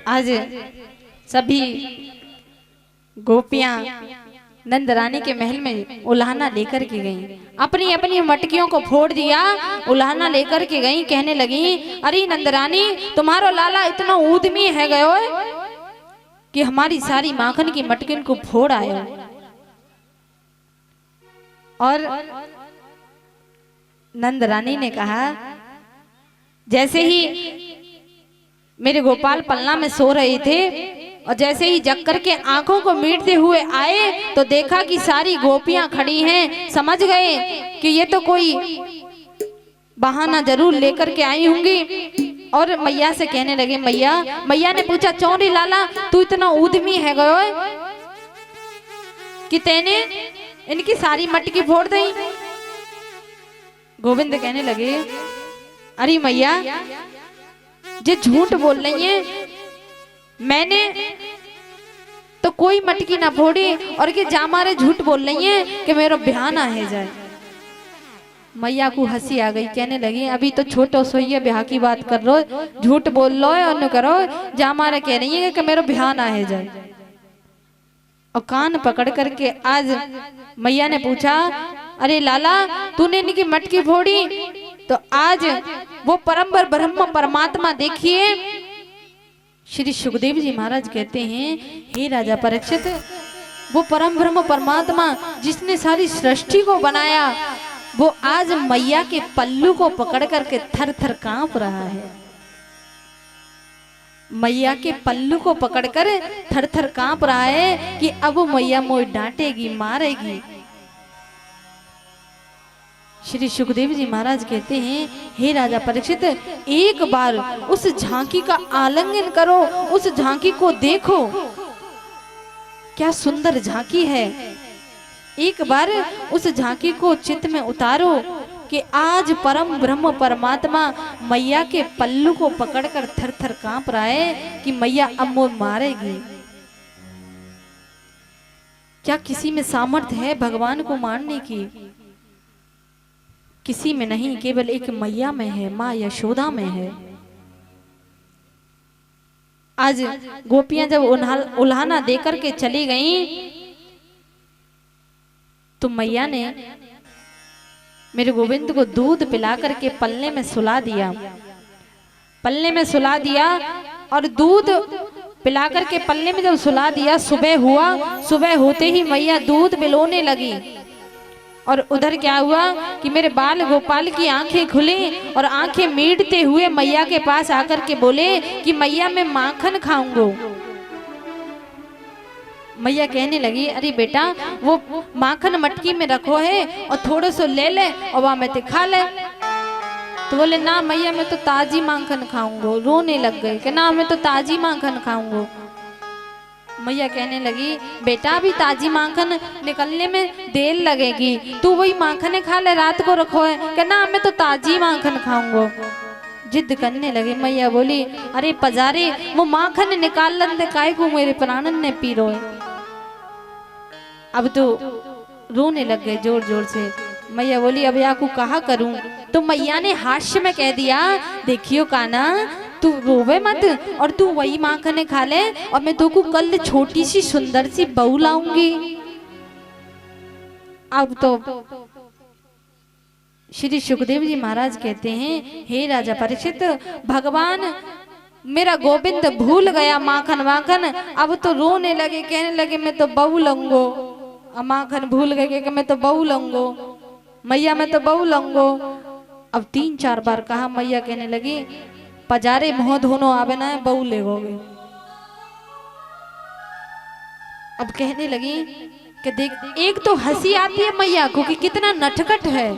आज सभी गोपियां नंद रानी के महल में उल्हाना लेकर के गईं, अपनी अपनी मटकियों को फोड़ दिया, उल्हाना लेकर के गईं, कहने लगी अरे नंद रानी तुम्हारो लाला इतना ऊदमी है गयो कि हमारी सारी माखन की मटकिन को फोड़ आयो। और नंद रानी ने कहा जैसे ही मेरे गोपाल पलना में सो रहे थे और जैसे ही जग कर के आंखों को मीटते हुए आए तो देखा कि सारी गोपियां खड़ी हैं, समझ गए कि ये तो कोई बहाना जरूर लेकर के आई होंगी। और मैया से कहने लगे मैया ने पूछा चौरी लाला तू इतना ऊदमी है गयो कि तेने इनकी सारी मटकी फोड़ दी। गोविंद कहने लगे अरे मैया जे झूठ बोल रही है, मैंने तो कोई मटकी ना फोड़ी और कि जामारे झूठ बोल रही है कि मेरा ब्याह ना है जाए। मैया को हंसी आ गई, कहने लगी अभी तो छोटो सोइए ब्याह की बात कर रो, झूठ बोल लो और न करो, जामारे कह रही है कि मेरा ब्याह ना है जाए। और कान पकड़ करके आज मैया ने पूछा अरे लाला तूने इनकी मटकी फोड़ी, तो आज वो परम ब्रह्म परमात्मा देखिए श्री सुखदेव जी महाराज कहते हैं हे राजा परीक्षित, वो परम ब्रह्म परमात्मा जिसने सारी सृष्टि को बनाया वो आज मैया के पल्लू को पकड़ करके थर थर कांप रहा है। मैया के पल्लू को पकड़कर थर थर कांप रहा है कि अब मैया मोई डांटेगी मारेगी। श्री सुखदेव जी महाराज कहते हैं हे राजा परीक्षित, एक बार उस झांकी का आलिंगन करो, उस झांकी को देखो, क्या सुंदर झांकी है। एक बार उस झांकी को चित्त में उतारो कि आज परम ब्रह्म परमात्मा मैया के पल्लू को पकड़कर थर थर कांप रहा है कि मैया अब वो मारेगी। क्या किसी में सामर्थ्य है भगवान को मारने की? किसी में नहीं, केवल एक मैया में है, माँ यशोदा में है। आज गोपियां जब उल्हाना देकर के चली गईं तो मैया ने मेरे गोविंद को दूध पिला करके पल्ले में सुला दिया, पल्ले में सुला दिया। और दूध पिला करके पल्ले में जब सुला दिया, सुबह हुआ, सुबह होते ही मैया दूध पिलोने लगी। और उधर क्या हुआ कि मेरे बाल गोपाल की आंखें खुली और आंखें मीटते हुए मैया के पास आकर के बोले कि मैया मैं माखन खाऊंगा। मैया कहने लगी अरे बेटा वो माखन मटकी में रखो है और थोड़ा सो ले ले और वहां में ते खा ले। तो बोले ना मैया मैं तो ताजी माखन खाऊंगा। रोने लग गए कि ना मैं तो ताजी माखन खाऊंगा। मैया कहने लगी बेटा अभी ताजी माखन निकलने में देर लगेगी, तू वही माखने खा ले, रात को रखो है। कहना मैं तो ताजी माखन खाऊंगा। जिद करने लगे। मैया बोली अरे पजारे वो माखन निकाल लंदे काय को मेरे प्राणन ने पी रो। अब तो रोने लग गए जोर जोर से। मैया बोली अब या को कहा करूं? तो मैया ने हास्य में कह दिया देखियो काना तू रोवे मत और तू वही माखने खा ले और मैं तो को कल छोटी सी सुंदर सी बहू लाऊंगी। अब तो श्री सुखदेव जी महाराज कहते हैं हे राजा परीक्षित, भगवान मेरा गोविंद भूल गया माखन वाखन, अब तो रोने लगे, कहने लगे मैं तो बहू लूंगो। माखन भूल गए कि मैं तो बहू लूंगो, मैया मैं तो बहू लूंगो। अब 3-4 बार कहा। मैया कहने लगी पजारे मुंह धोनो आवे ना बहू ले गोगे। अब कहने लगी कि देख, एक तो हंसी आती है मैया को कि कितना नटखट है,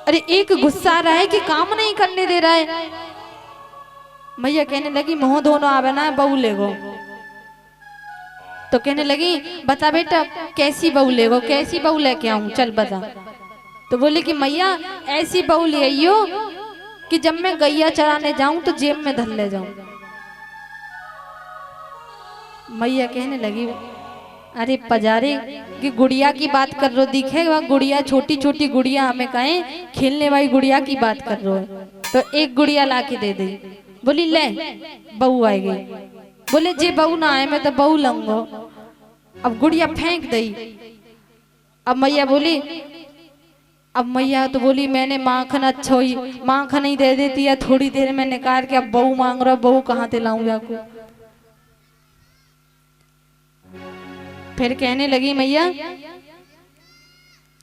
अरे एक गुस्सा आ रहा है कि काम नहीं करने दे रहा है। मैया कहने लगी मुंह धोनो आवे ना बहू ले गो। तो कहने लगी बता बेटा कैसी बहू ले गो, कैसी बहू लेके आऊं, चल बता। तो बोले कि मैया ऐसी बहू ले आइयो कि जब मैं गैया चराने जाऊं तो जेब में धर ले जाऊं। मैया कहने लगी अरे पजारे की गुड़िया की बात कर रो, दिखेगा गुड़िया, छोटी छोटी गुड़िया हमें कहें खेलने वाली गुड़िया की बात कर रो है, तो एक गुड़िया ला के दे दे। बोली ले बहू आएगी। बोले जे बहू ना आए मैं तो बहू लूंगो। अब गुड़िया फेंक दई। अब मैया बोली, अब मैया तो बोली मैंने माखन अच्छा हुई, माखन ही दे देती है, थोड़ी देर में निकाल के अब बहू मांग रहा, बहू कहाँ से लाऊं जाको। फिर कहने लगी मैया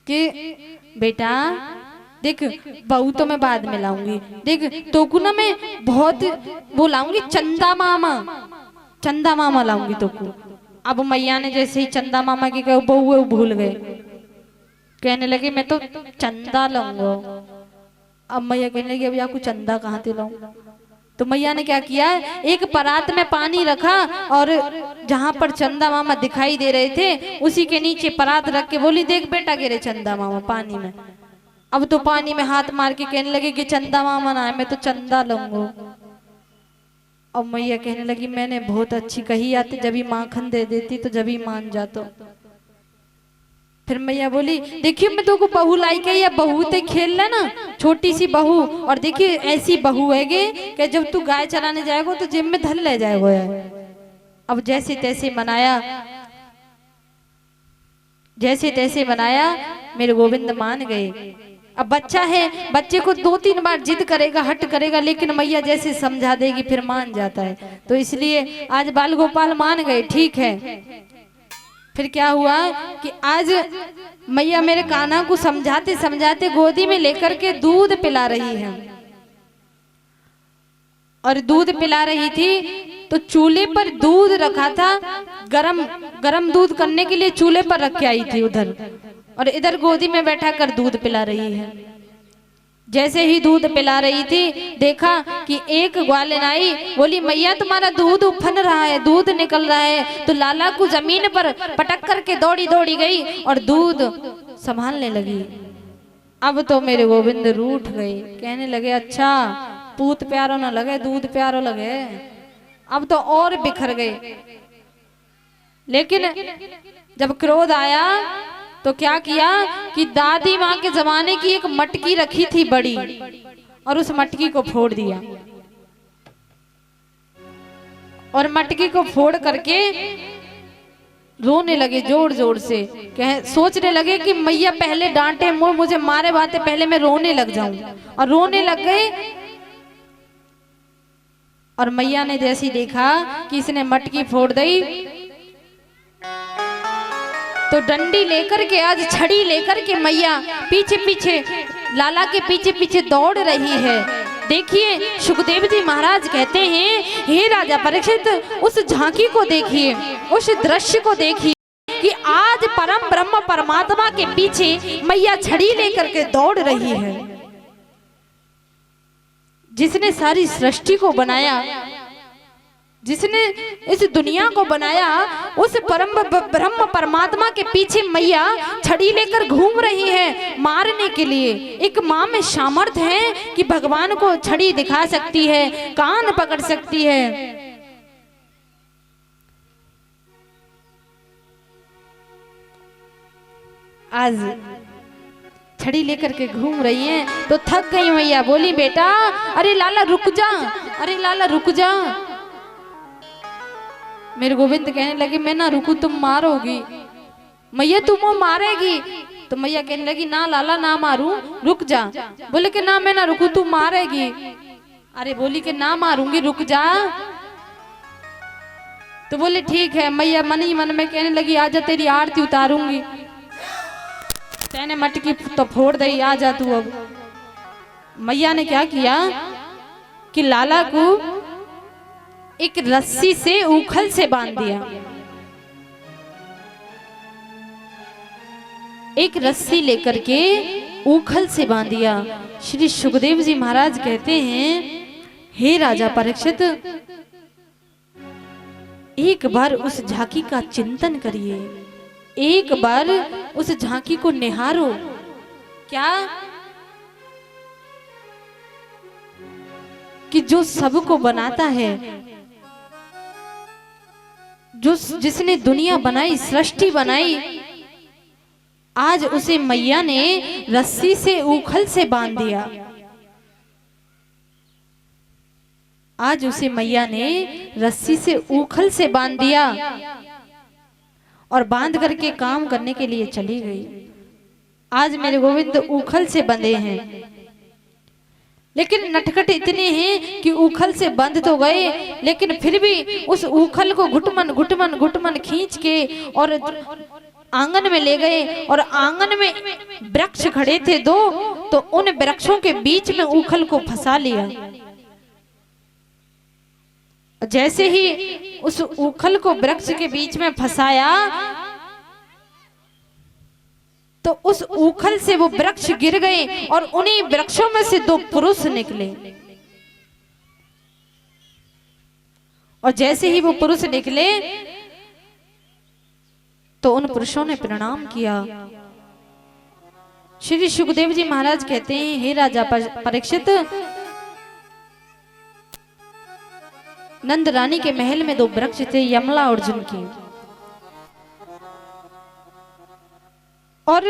कि बेटा देख बहू तो मैं बाद में लाऊंगी, देख तो को ना मैं बहुत वो लाऊंगी, चंदा मामा लाऊंगी तो को। अब मैया ने जैसे ही चंदा मामा की कहो बहू है भूल गए, कहने लगे मैं तो चंदा लाऊंगा। अब मैया कहने लगी अब आपको चंदा कहाँ से लाऊं। तो मैया ने क्या किया, एक परात में पानी रखा और जहां पर चंदा मामा दिखाई दे रहे थे उसी के नीचे परात रख के बोली देख बेटा गिरे चंदा मामा पानी में। अब तो पानी में हाथ मार के कहने लगे कि चंदा मामा ना है मैं तो चंदा लूंगा। अब मैया कहने लगी मैंने बहुत अच्छी कही आती, जब ही माखन दे देती तो जब ही मान जातो। फिर मैया बोली देखिए मैं तो को बहू लाई के या बहू ते खेल लेना, छोटी सी बहू, और देखिए ऐसी बहू हैगे कि जब तू गाय चलाने जाएगा तो जिम में धल ले जाएगा। अब जैसे तैसे मनाया मेरे गोविंद मान गए। अब बच्चा है, बच्चे को 2-3 बार जिद करेगा, हट करेगा, लेकिन मैया जैसे समझा देगी फिर मान जाता है। तो इसलिए आज बाल गोपाल मान गए, ठीक है। फिर क्या हुआ कि आज मैया मेरे कान्हा को समझाते समझाते गोदी में लेकर के दूध पिला रही है, और दूध पिला रही थी तो चूल्हे पर दूध रखा था, गरम दूध करने के लिए चूल्हे पर रख के आई थी उधर, और इधर गोदी में बैठा कर दूध पिला रही है। जैसे ही दूध पिला रही थी देखा कि एक ग्वालिन आई, बोली मैया तुम्हारा दूध उफन रहा है, दूध निकल रहा है। तो लाला को जमीन पर पटक करके दौड़ी गई और दूध संभालने लगी। अब तो मेरे गोविंद रूठ गए, कहने लगे अच्छा पूत प्यारो न लगे दूध प्यारो लगे। अब तो और बिखर गए। लेकिन जब क्रोध आया तो क्या किया कि दादी माँ के जमाने की एक मटकी रखी थी बड़ी, और उस मटकी को फोड़ दिया, और मटकी को फोड़ करके रोने लगे जोर जोर से। सोचने लगे कि मैया पहले डांटे मुझे मारे बातें पहले मैं रोने लग जाऊं, और रोने लग गए। और मैया ने जैसी देखा कि इसने मटकी फोड़ दी तो डंडी लेकर के, आज छड़ी लेकर के मैया पीछे पीछे लाला के पीछे पीछे दौड़ रही है। देखिए सुखदेव जी महाराज कहते हैं हे राजा परीक्षित उस झांकी को देखिए, उस दृश्य को देखिए कि आज परम ब्रह्म परमात्मा के पीछे मैया छड़ी लेकर के दौड़ रही है। जिसने सारी सृष्टि को बनाया, जिसने इस दुनिया को बनाया, उस परम ब्रह्म परमात्मा के पीछे मैया छड़ी लेकर घूम रही है मारने के लिए। एक माँ में सामर्थ्य है कि भगवान को छड़ी दिखा सकती है, कान पकड़ सकती है। आज छड़ी लेकर के घूम रही है तो थक गई मैया, बोली बेटा अरे लाला रुक जा, अरे लाला रुक जा। मेरे गोविंद कहने लगे मैं ना रुकू तुम मारोगी। मैया तुम वो मारेगी? तो मैया कहने लगी ना लाला ना मारू, रुक जा। बोले कि ना मैं ना रुकू तू मारेगी। अरे बोली कि ना मारूंगी रुक जा। तो बोले ठीक है। मैया मन ही मन में कहने लगी आजा तेरी आरती उतारूंगी। तेने मटकी तो फोड़ दई, आजा तू। अब मैया ने क्या किया कि लाला को एक रस्सी से उखल से बांध दिया। एक रस्सी लेकर के उखल से बांध दिया। श्री सुखदेव जी महाराज कहते हैं हे राजा परीक्षित एक बार उस झांकी का चिंतन करिए, एक बार उस झांकी को निहारो। क्या कि जो सबको बनाता है, जिसने दुनिया बनाई, सृष्टि बनाई, आज उसे मैया ने रस्सी से उखल से बांध दिया। आज उसे मैया ने रस्सी से ऊखल से बांध दिया और बांध करके काम करने के लिए चली गई। आज मेरे गोविंद ऊखल से बंधे हैं, लेकिन नटखट इतने हैं कि ऊखल से बंध तो गए, लेकिन फिर भी उस ऊखल को घुटमन घुटमन घुटमन खींच के और आंगन में ले गए। और आंगन में वृक्ष खड़े थे दो, तो उन वृक्षों के बीच में ऊखल को फंसा लिया। जैसे ही उस ऊखल को वृक्ष के बीच में फंसाया, तो उस ऊखल से वो वृक्ष गिर गए और उन्हीं वृक्षों में से दो पुरुष निकले। और जैसे ही वो पुरुष निकले, तो उन पुरुषों ने प्रणाम किया। श्री सुखदेव जी महाराज कहते हैं, हे राजा परीक्षित, नंद रानी के महल में दो वृक्ष थे, यमला और जुनकी। और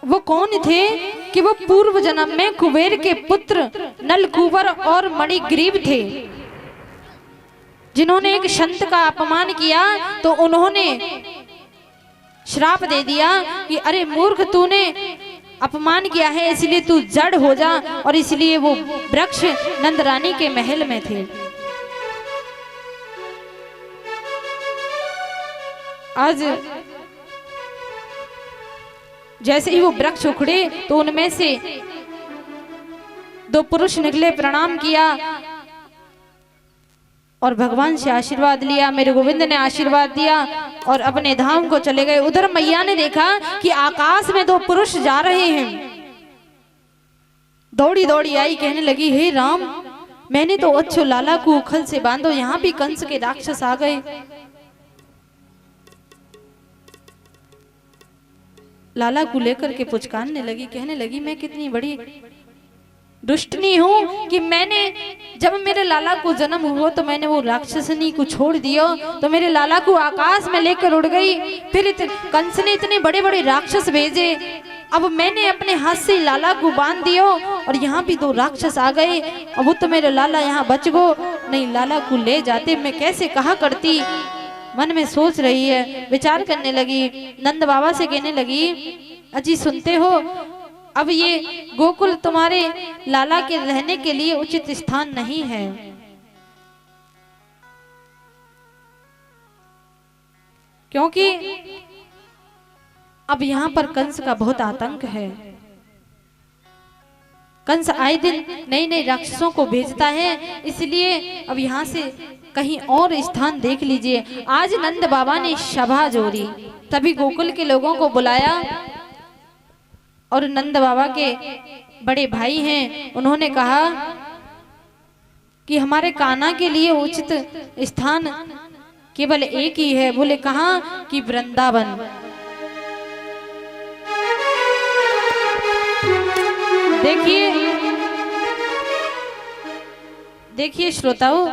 वो कौन थे कि वो पूर्व जन्म में कुबेर के पुत्र नलकूबर और मणिग्रीव थे, जिन्होंने एक संत का अपमान किया। तो उन्होंने श्राप दे दिया कि अरे मूर्ख, तूने अपमान किया है, इसलिए तू जड़ हो जा। और इसलिए वो वृक्ष नंद रानी के महल में थे। आज जैसे ही वो वृक्ष उखड़े, तो उनमें से दो पुरुष निकले, प्रणाम किया और भगवान से आशीर्वाद लिया। मेरे गोविंद ने आशीर्वाद दिया और अपने धाम को चले गए। उधर मैया ने देखा कि आकाश में दो पुरुष जा रहे हैं। दौड़ी दौड़ी आई, कहने लगी, हे राम, मैंने तो अच्छो लाला को उखल से बांधो, यहाँ भी कंस के राक्षस आ गए। लाला को लेकर के पुचकारने लगी, कहने लगी, मैं कितनी बड़ी दुष्टनी हूँ कि मैंने, जब मेरे लाला को जन्म हुआ तो मैंने वो राक्षसनी को छोड़ दिया, तो मेरे लाला को आकाश में लेकर उड़ गई। फिर कंस ने इतने बड़े बड़े राक्षस भेजे, अब मैंने अपने हाथ से लाला को बांध दिया और यहाँ भी दो राक्षस आ गए। अब वो तो मेरे लाला यहाँ बच गो, नहीं लाला को ले जाते मैं कैसे कहा करती। मन में सोच रही है, विचार करने लगी। नंद बाबा से कहने लगी, अजी सुनते हो, अब ये गोकुल तुम्हारे लाला के रहने के लिए उचित स्थान नहीं है। क्योंकि अब यहाँ पर कंस का बहुत आतंक है। कंस आए दिन नए नए राक्षसों को भेजता है, इसलिए अब यहाँ से कहीं और स्थान देख लीजिए। आज नंद बाबा ने सभा जोड़ी, तभी गोकुल के लोगों को बुलाया और नंद बाबा के बड़े भाई हैं, उन्होंने कहा कि हमारे कान्हा के लिए उचित स्थान केवल एक ही है। बोले कहाँ? कि वृंदावन। देखिए देखिए श्रोताओं,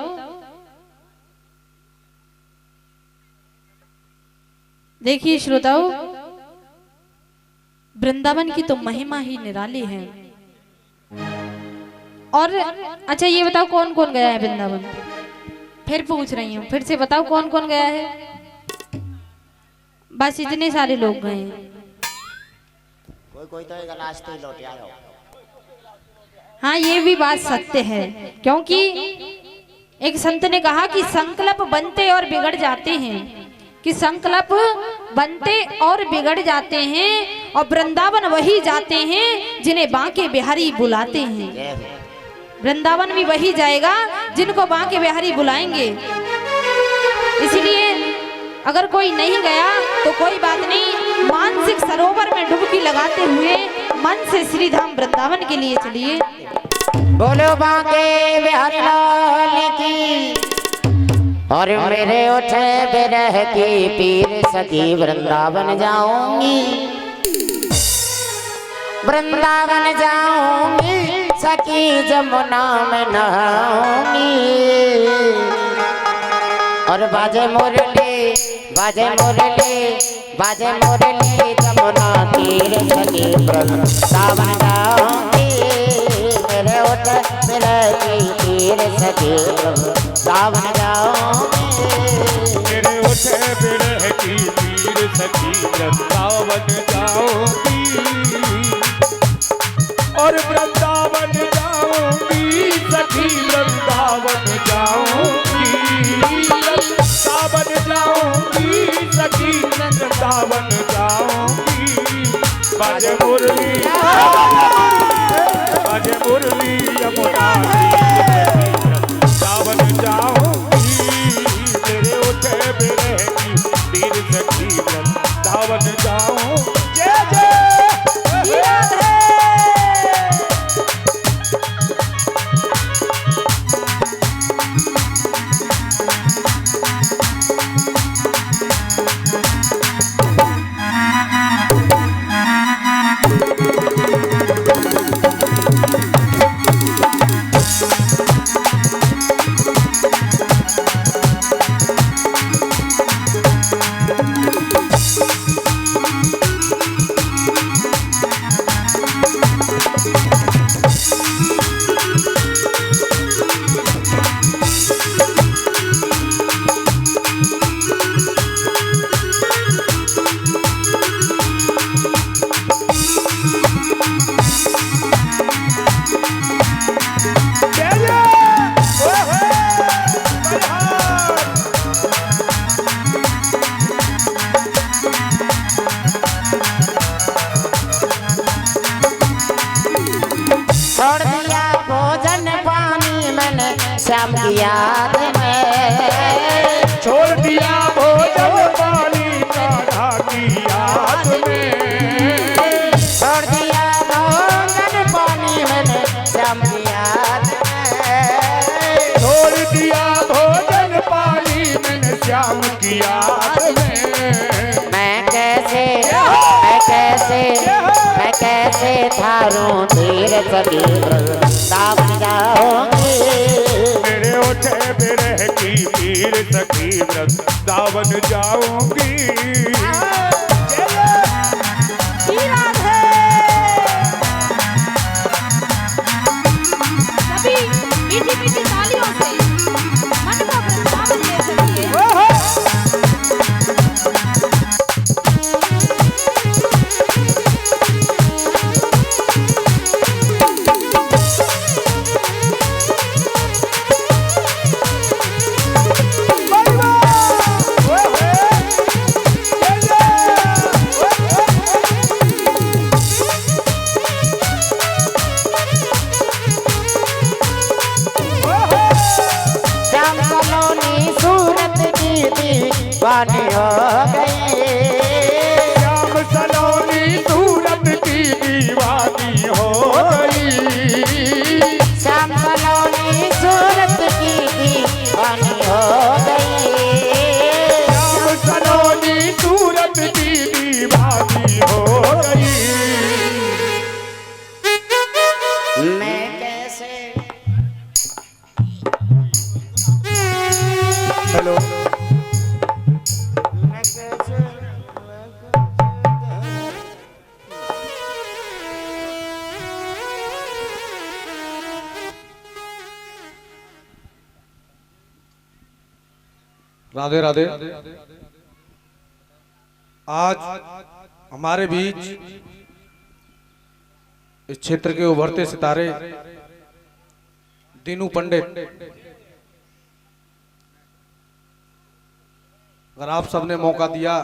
देखिए श्रोताओं, वृंदावन की तो महिमा ही निराली है। और अच्छा ये बताओ कौन कौन गया है वृंदावन? फिर पूछ रही हूँ, फिर से बताओ कौन कौन गया है? बस इतने सारे लोग गए हैं। कोई तो एक लास्ट ही लौट आया। हाँ ये भी बात सत्य है, क्योंकि एक संत ने कहा कि संकल्प बनते और बिगड़ जाते हैं, कि संकल्प बनते और बिगड़ जाते हैं, और वृंदावन वही जाते हैं जिन्हें बांके बिहारी बुलाते हैं। वृंदावन भी वही जाएगा जिनको बांके बिहारी बुलाएंगे। इसलिए अगर कोई नहीं गया तो कोई बात नहीं, मानसिक सरोवर में डुबकी लगाते हुए मन से श्री धाम वृंदावन के लिए चलिए। बोलो बांके बिहारी लाल की, और मेरे उठे बिरह की पीर सखी वृंदावन जाऊंगी, वृंदावन जाऊंगी सखी जमुना में नहाऊंगी। और बाजे मुरली बाजे मुरली बाजे मुरली जमुना तीर सखी वृंदावन जाऊंगी, मेरे उठ बिरह की पीर सखी वृंदावन जाऊंगी। मेरे उठे बिरह की पीर सखी वृंदावन जाऊंगी और वृंदावन जाऊंगी सखी वृंदावन जाऊंगी। वृंदावन जाऊंगी सखी वृंदावन जाऊंगी। बाजे मुरली यमुना वृंदावन जाऊंगी। मेरे उठे बिरह की पीर सखी वृंदावन जाऊं। जय जय श्याम की याद में। छोड़ दिया भोजन पानी काढ़ा की याद में। छोड़ दिया भोजन पानी मैंने श्याम की याद में। छोड़ दिया भोजन पानी मैंने श्याम की याद में। मैं कैसे थारूं धीर सभी वृंदावन जाऊंगी। मेरे उठे बिरह की पीर सखी वृंदावन जाऊंगी। सभी मीठी मीठी तालियों से मन को वृंदावन ले चलिए। दीवानी हो गई। श्याम सलोनी सूरत की दीवानी हो गई। श्याम सलोनी सूरत की दीवानी हो गई। श्याम सलोनी सूरत की दीवानी हो गई। मैं कैसे हेलो राधे राधे। आज हमारे बीच इस क्षेत्र के उभरते सितारे दीनू पंडित, अगर आप सबने मौका दिया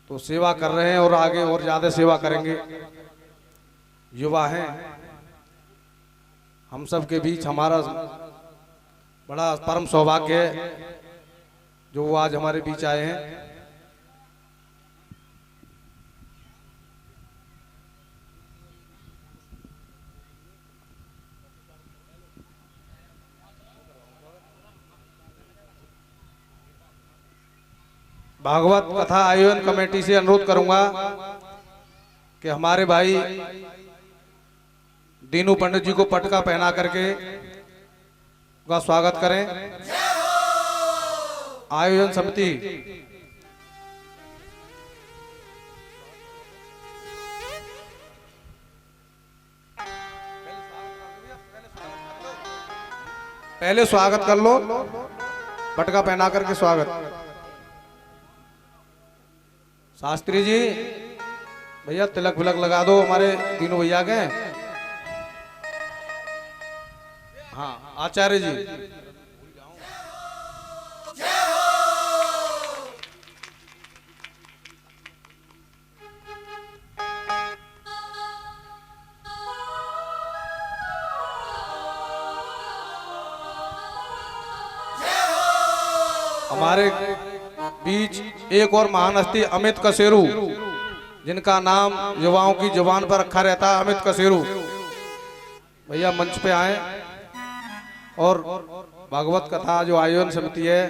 तो सेवा कर रहे हैं और आगे और ज्यादा सेवा करेंगे। युवा हैं, हम सब के बीच हमारा बड़ा परम सौभाग्य है जो वो आज हमारे बीच आए हैं। भागवत कथा आयोजन कमेटी से अनुरोध करूंगा कि हमारे भाई दीनू पंडित जी को पटका पहना करके उनका स्वागत करें। आयोजन समिति पहले स्वागत कर लो, पटका पहना करके स्वागत। शास्त्री जी भैया तिलक विलक लगा दो हमारे तीनों भैया के। हाँ आचार्य जी। हमारे बीच एक और महान हस्ती अमित कसेरू, जिनका नाम युवाओं की जुबान पर रखा रहता है, अमित कसेरू भैया मंच पे आए और भागवत कथा जो आयोजन समिति है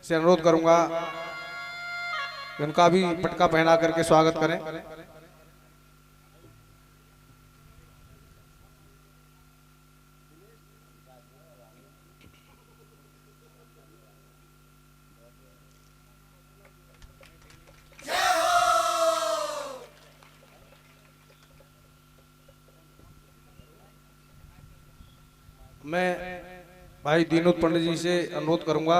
से अनुरोध करूंगा कि उनका भी पटका पहना करके स्वागत करें। मैं भाई दीनोद पंडित जी से अनुरोध करूंगा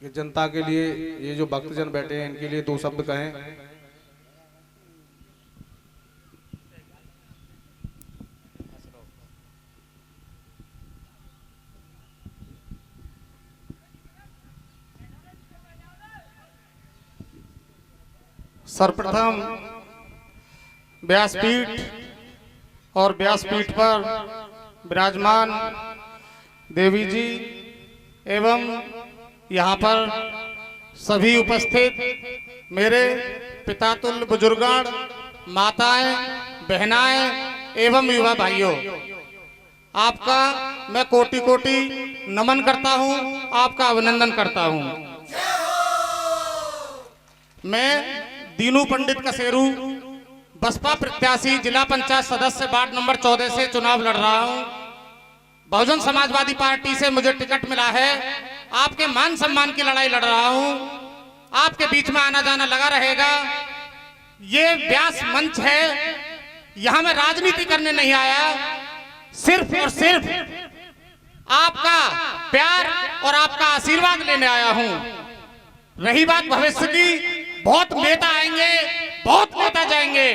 कि जनता के लिए, ये जो भक्तजन बैठे हैं इनके लिए दो शब्द कहें। सर्वप्रथम व्यासपीठ और व्यासपीठ पर विराजमान देवी जी एवं यहाँ पर सभी उपस्थित मेरे पितातुल्य बुजुर्गण, माताएं, बहनाएं एवं युवा भाइयों, आपका मैं कोटि कोटि नमन करता हूँ, आपका अभिनंदन करता हूँ। मैं दीनू पंडित कसेरू बसपा प्रत्याशी, जिला पंचायत सदस्य, वार्ड नंबर 14 से चुनाव लड़ रहा हूं। बहुजन समाजवादी पार्टी से मुझे टिकट मिला है। आपके मान सम्मान की लड़ाई लड़ रहा हूं। आपके बीच में आना जाना लगा रहेगा। ये व्यास मंच है, यहां मैं राजनीति करने नहीं आया, सिर्फ और सिर्फ आपका प्यार और आपका आशीर्वाद लेने आया हूं। रही बात भविष्य की, बहुत नेता आएंगे, बहुत नेता जाएंगे,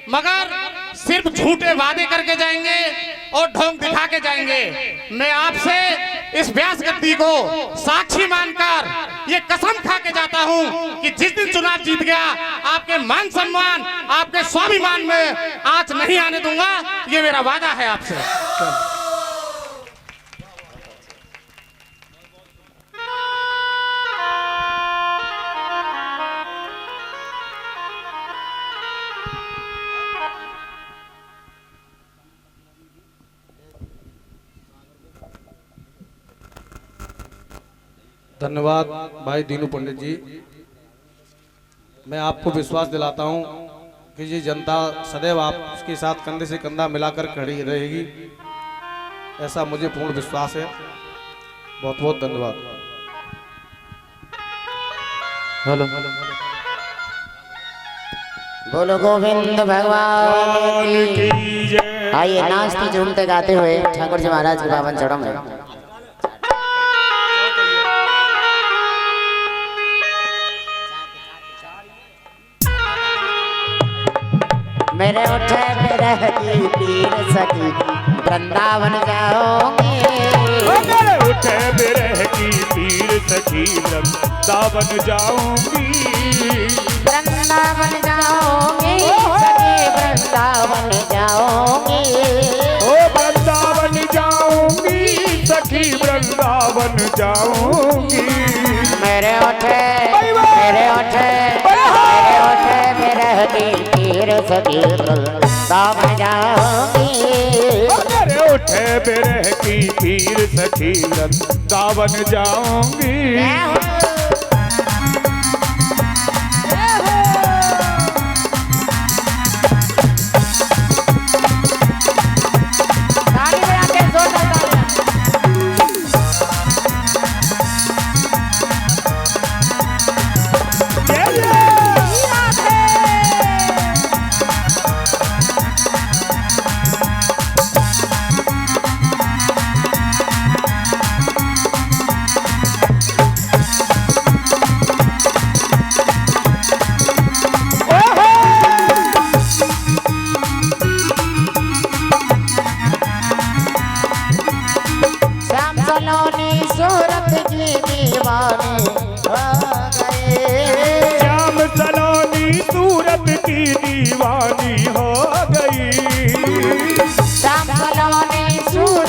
मगर सिर्फ झूठे वादे करके जाएंगे और ढोंग दिखा के जाएंगे। मैं आपसे इस व्यास गद्दी को साक्षी मानकर ये कसम खा के जाता हूं कि जिस दिन चुनाव जीत गया, आपके मान सम्मान, आपके स्वाभिमान में आंच नहीं आने दूंगा। ये मेरा वादा है आपसे। धन्यवाद भाई दीनू पंडित जी। मैं आपको विश्वास दिलाता हूं कि ये जनता सदैव आपके साथ कंधे से कंधा मिलाकर खड़ी रहेगी, ऐसा मुझे पूर्ण विश्वास है। बहुत बहुत धन्यवाद। हेलो बोलो गोविंद भगवान की जय। आइए नाचते झूमते गाते हुए ठाकुर जी महाराज के पावन चरणों में। मेरे उठे मेरे की पीर सखी वृंदावन जाओगे। मेरे उठे बिरह की पीर सखी वृंदावन जाऊंगी। वृंदावन जाओगे सखी वृंदावन जाओगे। ओ वृंदावन जाऊंगी सखी वृंदावन जाऊंगी। मेरे उठे मेरे उठे मेरे उठे मेरे पीर सखी वृंदावन जाओगे। मेरे उठे बिरह की पीर सखी वृंदावन जाऊंगी।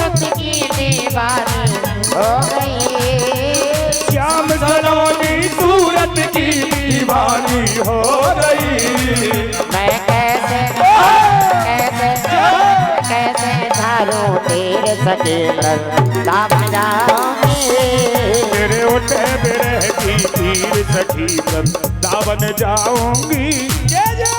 सूरत की दीवानी हो गई। श्याम सलोनी सूरत की दीवानी हो गई। मैं कैसे धारूं तेरे सके दामन जाऊंगी। तेरे उठे बिरह की तीर सखी दावन जाऊंगी। जय जय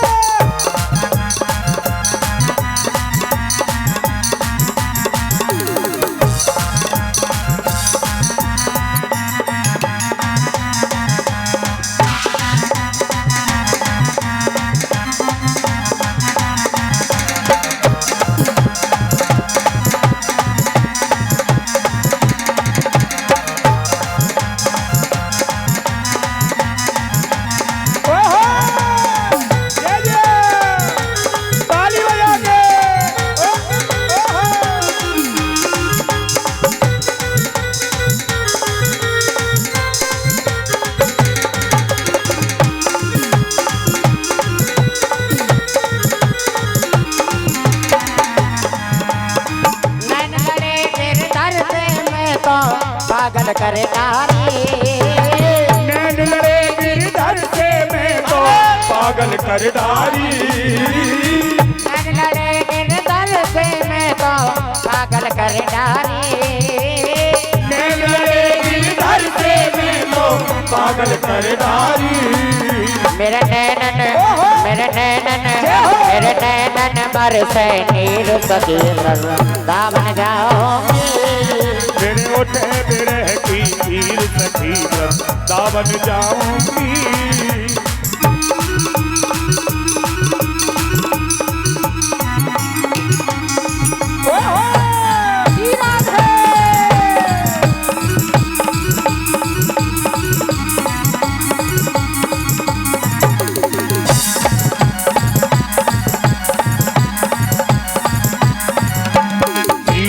पागल करे नारी। नैन लड़े गिरधर से मैं तो पागल कर डारी। नैन लड़े गिरधर से मैं तो पागल कर डारी। नैन लड़े गिरधर से मैं तो पागल कर डारी। मेरे नैनन बरसे नीर सकीर दामन जाऊंगी। मेरे उठे बिरह की तीर सखी दावन जाऊंगी।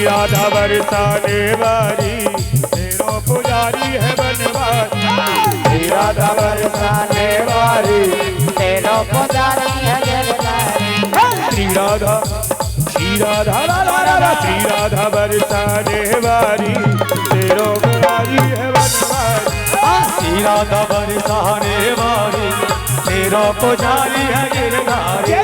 राधा बरसाने वाली तेरो पुजारी है बनवारी। राधा बरसाने वाली तेरो पुजारी है गिरधारी। श्री राधा श्री राधा बरसाने वाली तेरो पुजारी है बनवारी। श्री राधा बरसाने वाली तेरो पुजारी है गिरधारी।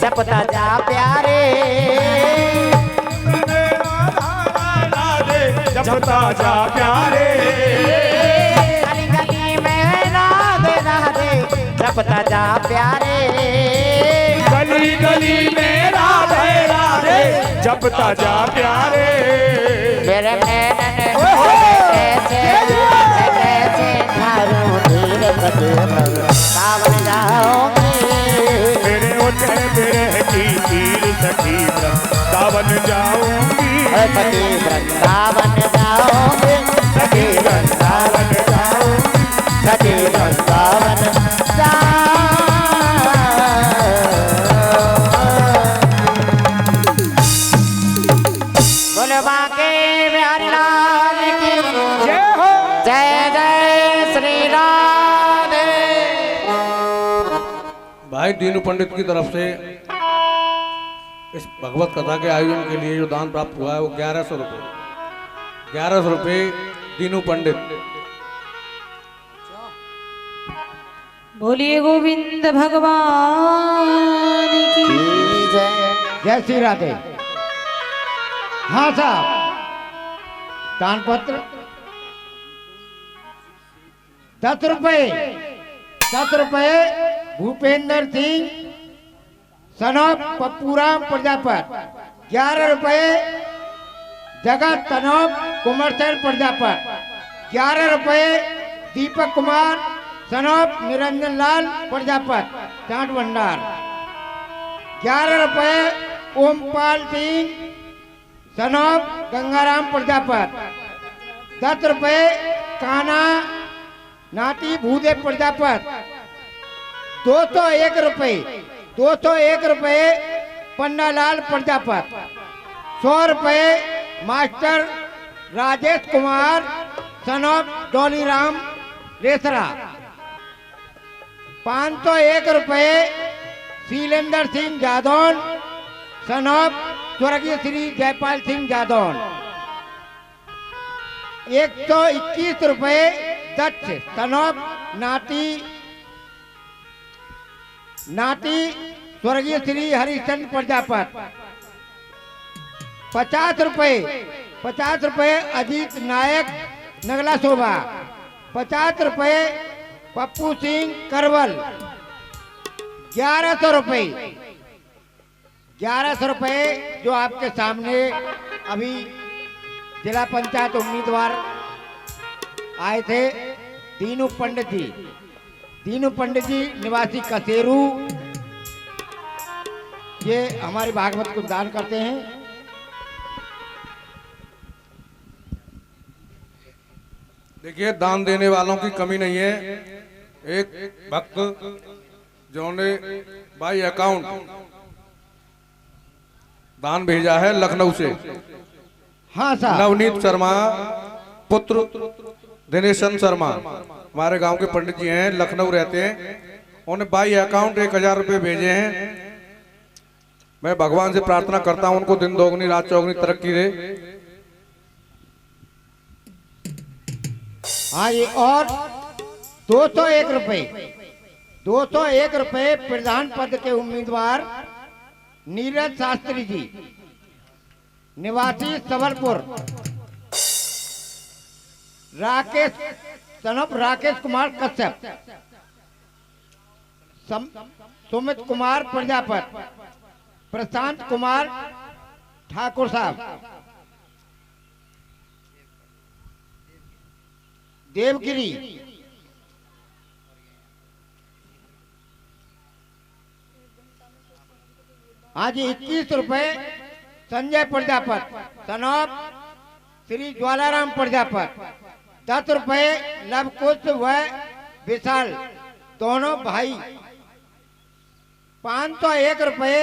जपता जा प्यारे। जपता जा प्यारे। गली गली में राधे राधे जपता जा प्यारे। गली गली में राधे राधे जपता जा प्यारे। मेरे नैनन कैसे धारूं धीरे सावन जाऊंगी। मेरे उठे बिरह की तीर सखी दावन जाऊंगी। सखी वृंदावन जाऊंगी। सखी वृंदावन जाऊंगी। सखी वृंदावन बोलवा के बिहारी लाल की जय हो। जय जय श्री राधे। भाई दीनू पंडित की तरफ से इस भगवत कथा के आयोजन के लिए जो दान प्राप्त हुआ है वो 1100 रुपये। 1100 रुपये दीनू पंडित। बोलिए गोविंद भगवान की जय श्री राधे। हाँ साहब, दान पत्र ₹10 ₹10 Bhupendra Singh son of Pappuram Prajapat. ₹11 Jagat son of Kumarsen Prajapat. ₹11 Deepak Kumar son of Niranjan Lal Prajapat चाट भंडार। ₹11 ओमपाल सिंह सन ऑफ गंगाराम प्रजापत। ₹10 काना नाती Bhudev Prajapat. ₹201 Pannalal Prajapat. ₹100 master Rajesh Kumar son of Doliram Resra. ₹501 Sheelendra Singh Jadaun son of स्वर्गीय श्री जयपाल सिंह जादौन। ₹121 दत्त सन ऑफ नाती स्वर्गीय श्री हरिश्चंद्र प्रजापत। ₹50 अजीत नायक नगला शोभा। ₹50 पप्पू सिंह करवल। ₹1100 जो आपके सामने अभी जिला पंचायत उम्मीदवार आए थे दीनू पंडित जी निवासी कसेरू, ये हमारे भागवत को दान करते हैं। देखिए, दान देने वालों की कमी नहीं है। एक भक्त जिन्होंने बाई अकाउंट दान भेजा है लखनऊ से। हाँ साहब। नवनीत शर्मा पुत्र दिनेशन शर्मा, हमारे गांव के पंडित जी हैं, लखनऊ रहते हैं। उन्होंने बाई अकाउंट ₹1000 भेजे हैं। मैं भगवान से प्रार्थना करता हूं उनको दिन दोगुनी रात चौगुनी तरक्की दे। हाँ जी, और ₹201 प्रधान पद के उम्मीदवार नीरज शास्त्री जी निवासी सबलपुर। राकेश कुमार कश्यप। सुमित कुमार प्रजापत। प्रशांत कुमार ठाकुर साहब। देवगिरी। हाँ जी, ₹21 संजय प्रजापत सन ऑफ श्री ज्वालाराम प्रजापत। ₹10 लवकुश व विशाल दोनों भाई। ₹501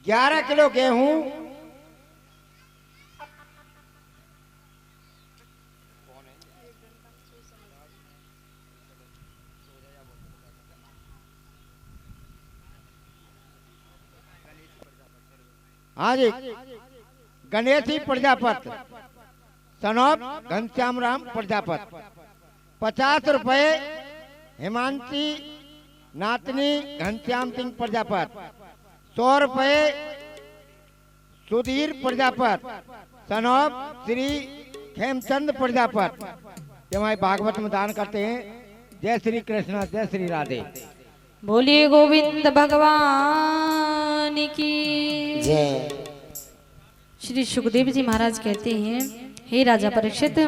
11 किलो गेहूं। हाँ जी, गणेशी प्रजापत सन ऑफ घनश्याम राम प्रजापत। ₹50 हिमांशी नातनी घनश्याम सिंह प्रजापत। ₹100 Sudhir Prajapat son of Shri Khemchand Prajapat. ये हमारे भागवत में दान करते हैं। जय श्री कृष्ण, जय श्री राधे। बोलिए गोविंद भगवान की जय। श्री सुखदेव जी महाराज कहते हैं, हे राजा परीक्षित,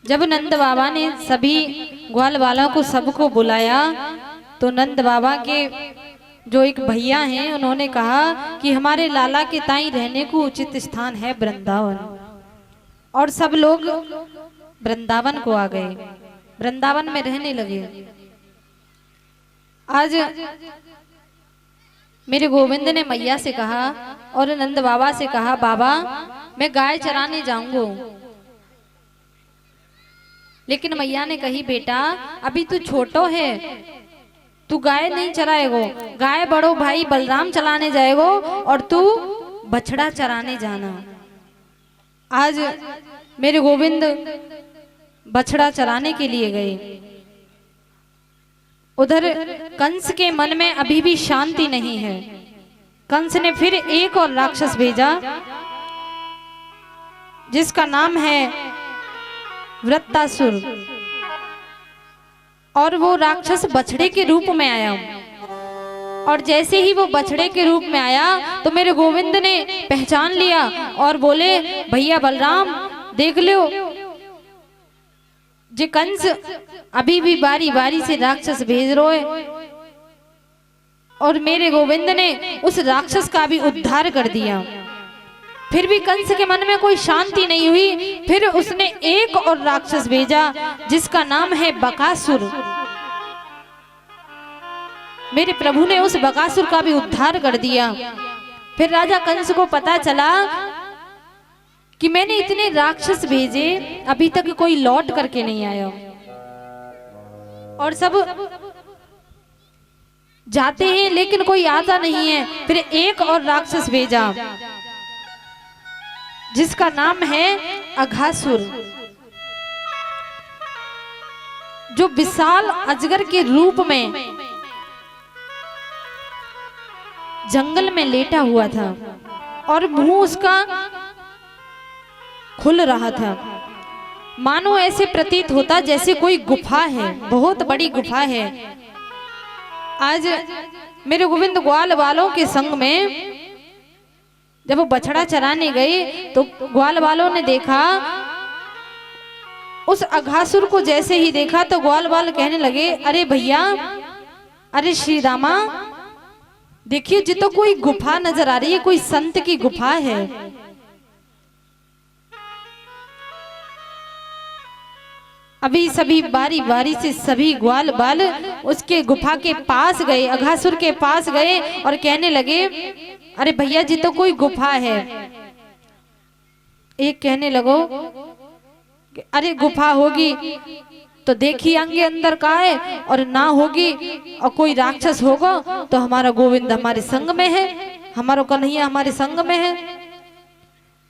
जब नंद बाबा ने सभी ग्वाल वालों को सबको बुलाया तो नंद बाबा के जो एक भैया हैं उन्होंने कहा कि हमारे लाला के ताई रहने को उचित स्थान है वृंदावन। और सब लोग वृंदावन को आ गए, वृंदावन में रहने लगे। आज मेरे गोविंद ने मैया से कहा और नंद बाबा से कहा, बाबा मैं गाय चराने जाऊंगा। लेकिन मैया ने कही, बेटा अभी तू छोटो है, तू गाय नहीं चराएगो, गाय बड़ो भाई बलराम चलाने जाएगो और तू बछड़ा चराने जाना। आज मेरे गोविंद बछड़ा चराने के लिए गए। उधर कंस के मन में अभी भी शांति नहीं है। कंस ने फिर एक और राक्षस भेजा जिसका नाम है वृत्तासुर। और वो राक्षस बछड़े के रूप में आया। और जैसे ही वो बछड़े के रूप में आया तो मेरे गोविंद ने पहचान लिया और बोले, भैया बलराम देख लो, जे कंस अभी भी बारी बारी से राक्षस भेज रहे है। और मेरे गोविंद ने उस राक्षस का भी उद्धार कर दिया। फिर भी कंस के मन में कोई शांति नहीं हुई। फिर उसने एक और राक्षस भेजा जिसका नाम है बकासुर। मेरे प्रभु ने उस बकासुर का भी उद्धार कर दिया। फिर राजा कंस को पता चला कि मैंने इतने राक्षस भेजे, अभी तक कोई लौट करके नहीं आया और सब जाते हैं लेकिन कोई आता नहीं है। फिर एक और राक्षस भेजा जिसका नाम है अघासुर, जो विशाल अजगर के रूप में जंगल में लेटा हुआ था और मुंह उसका खुल रहा था। मानो ऐसे प्रतीत होता जैसे कोई गुफा है, बहुत बड़ी गुफा है। आज मेरे गोविंद ग्वाल वालों के संग में जब वो बछड़ा चराने गए तो ग्वाल वालों ने देखा, उस अघासुर को जैसे ही देखा तो ग्वाल वाल कहने लगे, अरे भैया, अरे श्री रामा, देखिए जी तो कोई गुफा नजर आ रही है, कोई संत की गुफा है। अभी सभी बारी बारी से सभी ग्वाल बाल उसके गुफा के पास गए, अघासुर के पास गए और कहने लगे, अरे भैया जी तो कोई गुफा है। एक कहने लगो, अरे गुफा होगी तो देखिए आगे अंदर का है, और ना होगी और कोई राक्षस होगा तो हमारा गोविंद हमारे संग में है, हमारा कन्हैया हमारे संग में है।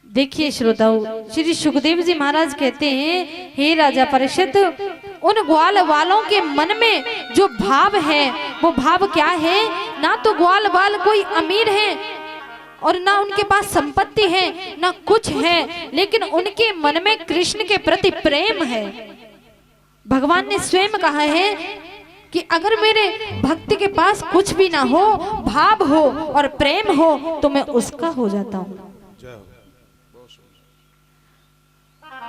देखिए श्रोताओ, श्री सुखदेव जी महाराज कहते हैं, हे राजा परीक्षित, उन ग्वाल वालों के मन में जो भाव है वो भाव क्या है? ना तो ग्वाल वाल कोई अमीर है और ना उनके पास संपत्ति है, ना कुछ है, लेकिन उनके मन में कृष्ण के प्रति प्रेम है। भगवान ने स्वयं कहा है कि अगर मेरे भक्त के पास कुछ भी ना हो, भाव हो और प्रेम हो तो मैं उसका हो जाता हूँ।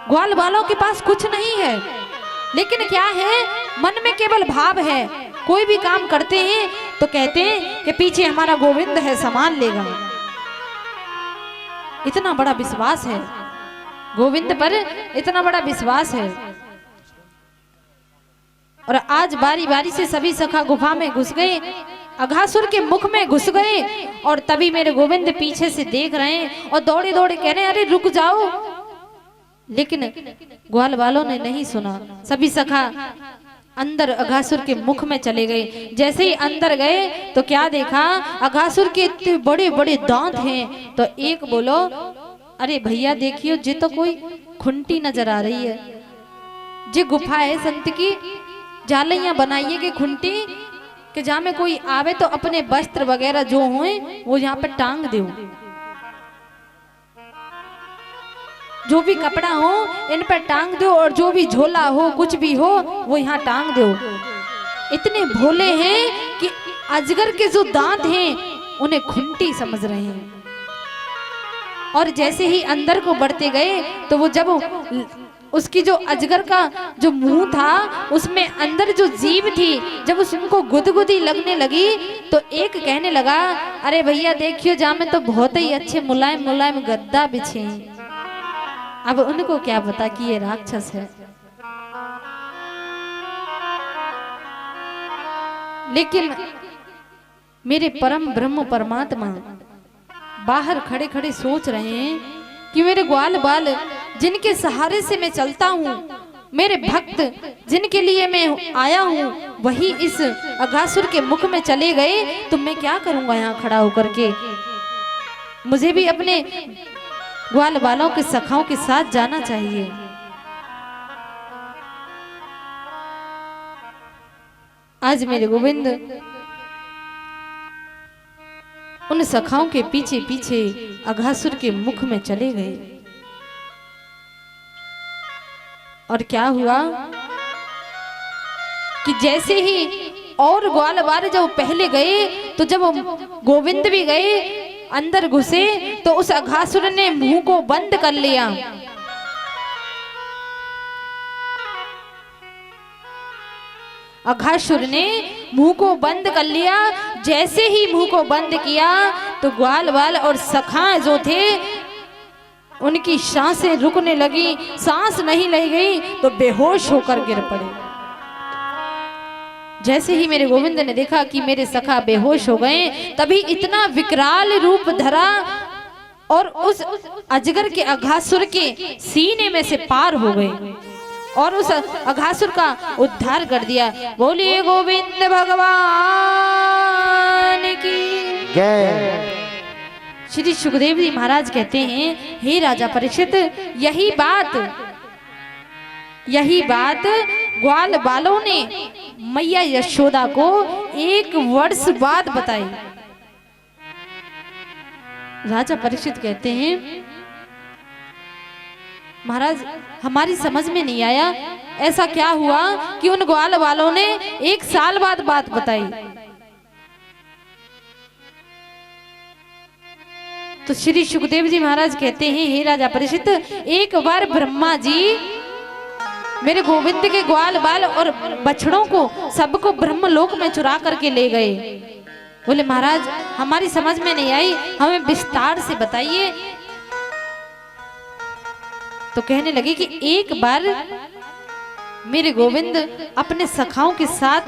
ग्वाल वालों के पास कुछ नहीं है, लेकिन क्या है, मन में केवल भाव है। कोई भी काम करते हैं तो कहते हैं कि पीछे हमारा गोविंद है, संभाल लेगा। इतना बड़ा विश्वास है गोविंद पर, इतना बड़ा विश्वास है। और आज बारी बारी से सभी सखा गुफा में घुस गए, अघासुर के मुख में घुस गए, और तभी मेरे गोविंद पीछे से देख रहे हैं और दौड़े दौड़े कह रहे हैं, अरे रुक जाओ। लेकिन ग्वाल वालों ने नहीं सुना। सभी सखा अंदर अघासुर के मुख में चले गए। जैसे ही अंदर गए तो क्या देखा, अघासुर के इतने बड़े बड़े दांत हैं। तो एक बोलो, अरे भैया देखियो, जी तो कोई खुंटी नजर आ रही है। जी गुफा है संत की, जालियां बनाइए कि खुंटी कि जहाँ में कोई आवे तो अपने वस्त्र वगैरह जो हुए वो यहाँ पे टांग दो, जो भी कपड़ा हो इन पर टांग दो, और जो भी झोला हो कुछ भी हो वो यहाँ टांग दो। इतने भोले हैं कि अजगर के जो दांत हैं उन्हें खुंटी समझ रहे हैं। और जैसे ही अंदर को बढ़ते गए तो वो जब उसकी जो अजगर का जो मुंह था उसमें अंदर जो जीभ थी, जब उसको गुदगुदी लगने लगी तो एक कहने लगा, अरे भैया देखियो, जहाँ में तो बहुत ही अच्छे मुलायम मुलायम गद्दा बिछे हैं। अब उनको क्या पता कि ये राक्षस है। लेकिन मेरे परम ब्रह्म परमात्मा बाहर खड़े खड़े सोच रहे हैं कि मेरे ग्वाल बाल जिनके सहारे से मैं चलता हूँ, मेरे भक्त जिनके लिए मैं आया हूँ, वही इस अघासुर के मुख में चले गए तो मैं क्या करूंगा यहाँ खड़ा होकर के। मुझे भी अपने ग्वाल वालों के सखाओं के साथ जाना चाहिए। आज मेरे गोविंद उन सखाओं के पीछे पीछे अघासुर के मुख में चले गए। और क्या हुआ, कि जैसे ही और ग्वाल बाल जब पहले गए तो जब गोविंद भी गए अंदर घुसे तो उस अघासुर ने मुंह को बंद कर लिया। अघासुर ने मुंह को बंद कर लिया। जैसे ही मुंह को बंद किया तो ग्वाल बाल और सखाएं जो थे उनकी सांसें रुकने लगी, सांस नहीं ले गई तो बेहोश होकर गिर पड़े। जैसे ही मेरे गोविंद ने देखा कि मेरे सखा बेहोश हो गए, तभी इतना विकराल रूप धरा और उस अजगर के अघासुर के सीने में से पार हो गए और उस अघासुर का उद्धार कर दिया। बोलिए गोविंद भगवान की जय। श्री सुखदेव जी महाराज कहते हैं, हे राजा परीक्षित, यही बात ग्वाल बालों ने मैया यशोदा को 1 वर्ष बाद बताई। राजा परीक्षित कहते हैं, महाराज हमारी समझ में नहीं आया, ऐसा क्या हुआ कि उन ग्वाल बालों ने 1 साल बाद बात बताई। तो श्री सुखदेव जी महाराज कहते हैं, हे राजा परीक्षित, एक बार ब्रह्मा जी मेरे गोविंद के ग्वाल बाल और बछड़ों को सबको ब्रह्मलोक में चुरा करके ले गए। बोले महाराज हमारी समझ में नहीं आई, हमें विस्तार से बताइए। तो कहने लगे कि एक बार मेरे गोविंद अपने सखाओं के साथ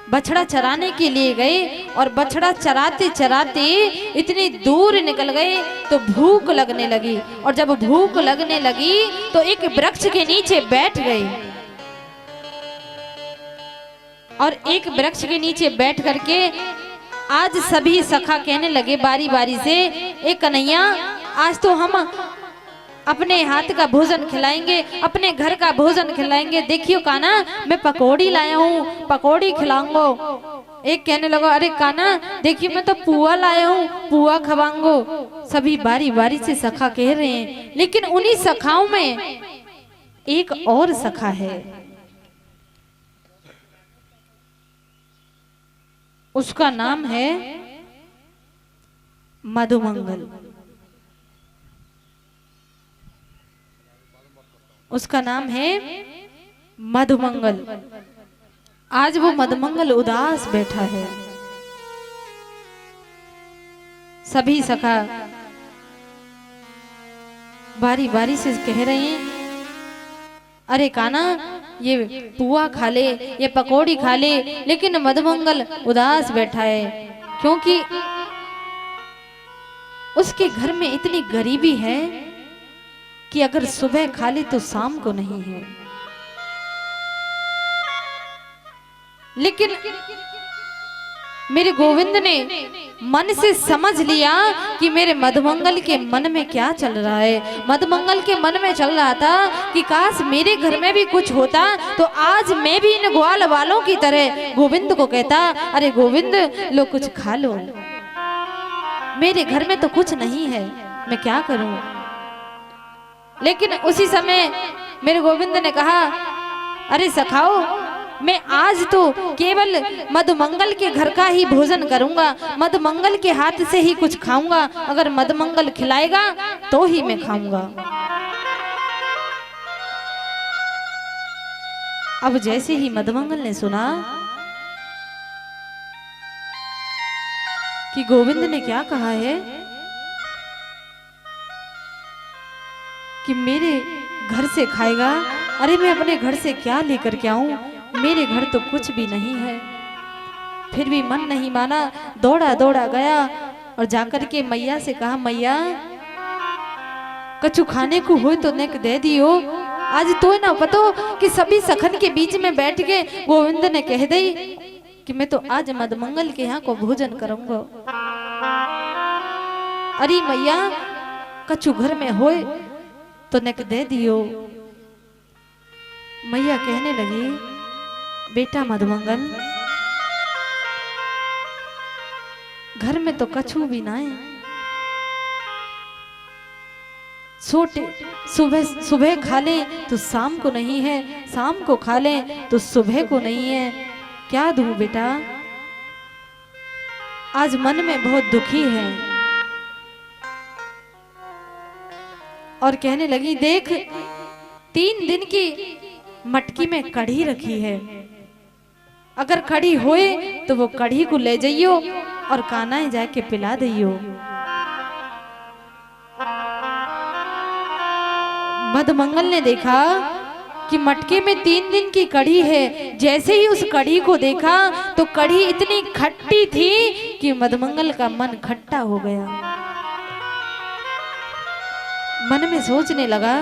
बछड़ा चराने के लिए गए और बछड़ा चराते चराते इतनी दूर निकल गए तो भूख लगने लगी, और जब भूख लगने लगी तो एक वृक्ष के नीचे बैठ गए। और एक वृक्ष के नीचे बैठ करके आज सभी सखा कहने लगे बारी बारी से, एक कन्हैया आज तो हम अपने हाथ का भोजन खिलाएंगे, अपने घर का भोजन खिलाएंगे। देखियो काना मैं पकौड़ी लाया हूँ, पकौड़ी खिलाऊंगो। एक कहने लगा, अरे काना देखियो मैं तो पुआ लाया हूँ, पुआ खवाऊंगो। सभी बारी बारी से सखा कह रहे हैं, लेकिन उन्हीं सखाओं में एक और सखा है, उसका नाम है मधुमंगल। उसका नाम है मधुमंगल। आज वो मधुमंगल उदास बैठा है। सभी सखा बारी बारी से कह रहे हैं, अरे काना ये पुआ खा ले, ये पकौड़ी खा ले, लेकिन मधुमंगल उदास बैठा है क्योंकि उसके घर में इतनी गरीबी है कि अगर सुबह खा ले तो शाम को नहीं है। लेकिन मेरे गोविंद ने मन से समझ लिया कि मेरे मधुमंगल के मन में क्या चल रहा है। मधुमंगल के मन में चल रहा था कि काश मेरे घर में भी कुछ होता तो आज मैं भी इन ग्वाल वालों की तरह गोविंद को कहता, अरे गोविंद लो कुछ खा लो। मेरे घर में तो कुछ नहीं है, मैं क्या करूं। लेकिन उसी समय मेरे गोविंद ने कहा, अरे सखाओ मैं आज तो केवल मधुमंगल के घर का ही भोजन करूंगा, मधुमंगल के हाथ से ही कुछ खाऊंगा, अगर मधुमंगल खिलाएगा तो ही मैं खाऊंगा। अब जैसे ही मधुमंगल ने सुना कि गोविंद ने क्या कहा है कि मेरे घर से खाएगा, अरे मैं अपने घर से क्या लेकर के आऊं, मेरे घर तो कुछ भी नहीं है। फिर भी मन नहीं माना, दौड़ा दौड़ा गया और जाकर के मैया से कहा, मैया कछु खाने को हो तो नेक दे दियो। आज तो ना पतो कि सभी सखन के बीच में बैठ के गोविंद ने कह दी कि मैं तो आज मधुमंगल के यहाँ को भोजन करूंगा। अरे मैया कछु घर में हो तो नेक दे दियो। मैया कहने लगी, बेटा मधुमंगल घर में तो कछु भी ना है, सोटे सुबह सुबह खा लें तो शाम को नहीं है, शाम को खा लें तो सुबह को नहीं है। क्या दूं बेटा, आज मन में बहुत दुखी है। और कहने लगी, देख 3 दिन की मटकी में कढ़ी रखी है, अगर कढ़ी होए तो वो कढ़ी को ले जाइयो और काना जाके पिला दियो। मधुमंगल ने देखा कि मटके में 3 दिन की कढ़ी है। जैसे ही उस कढ़ी को देखा तो कढ़ी इतनी खट्टी थी कि मधुमंगल का मन खट्टा हो गया। मन में सोचने लगा,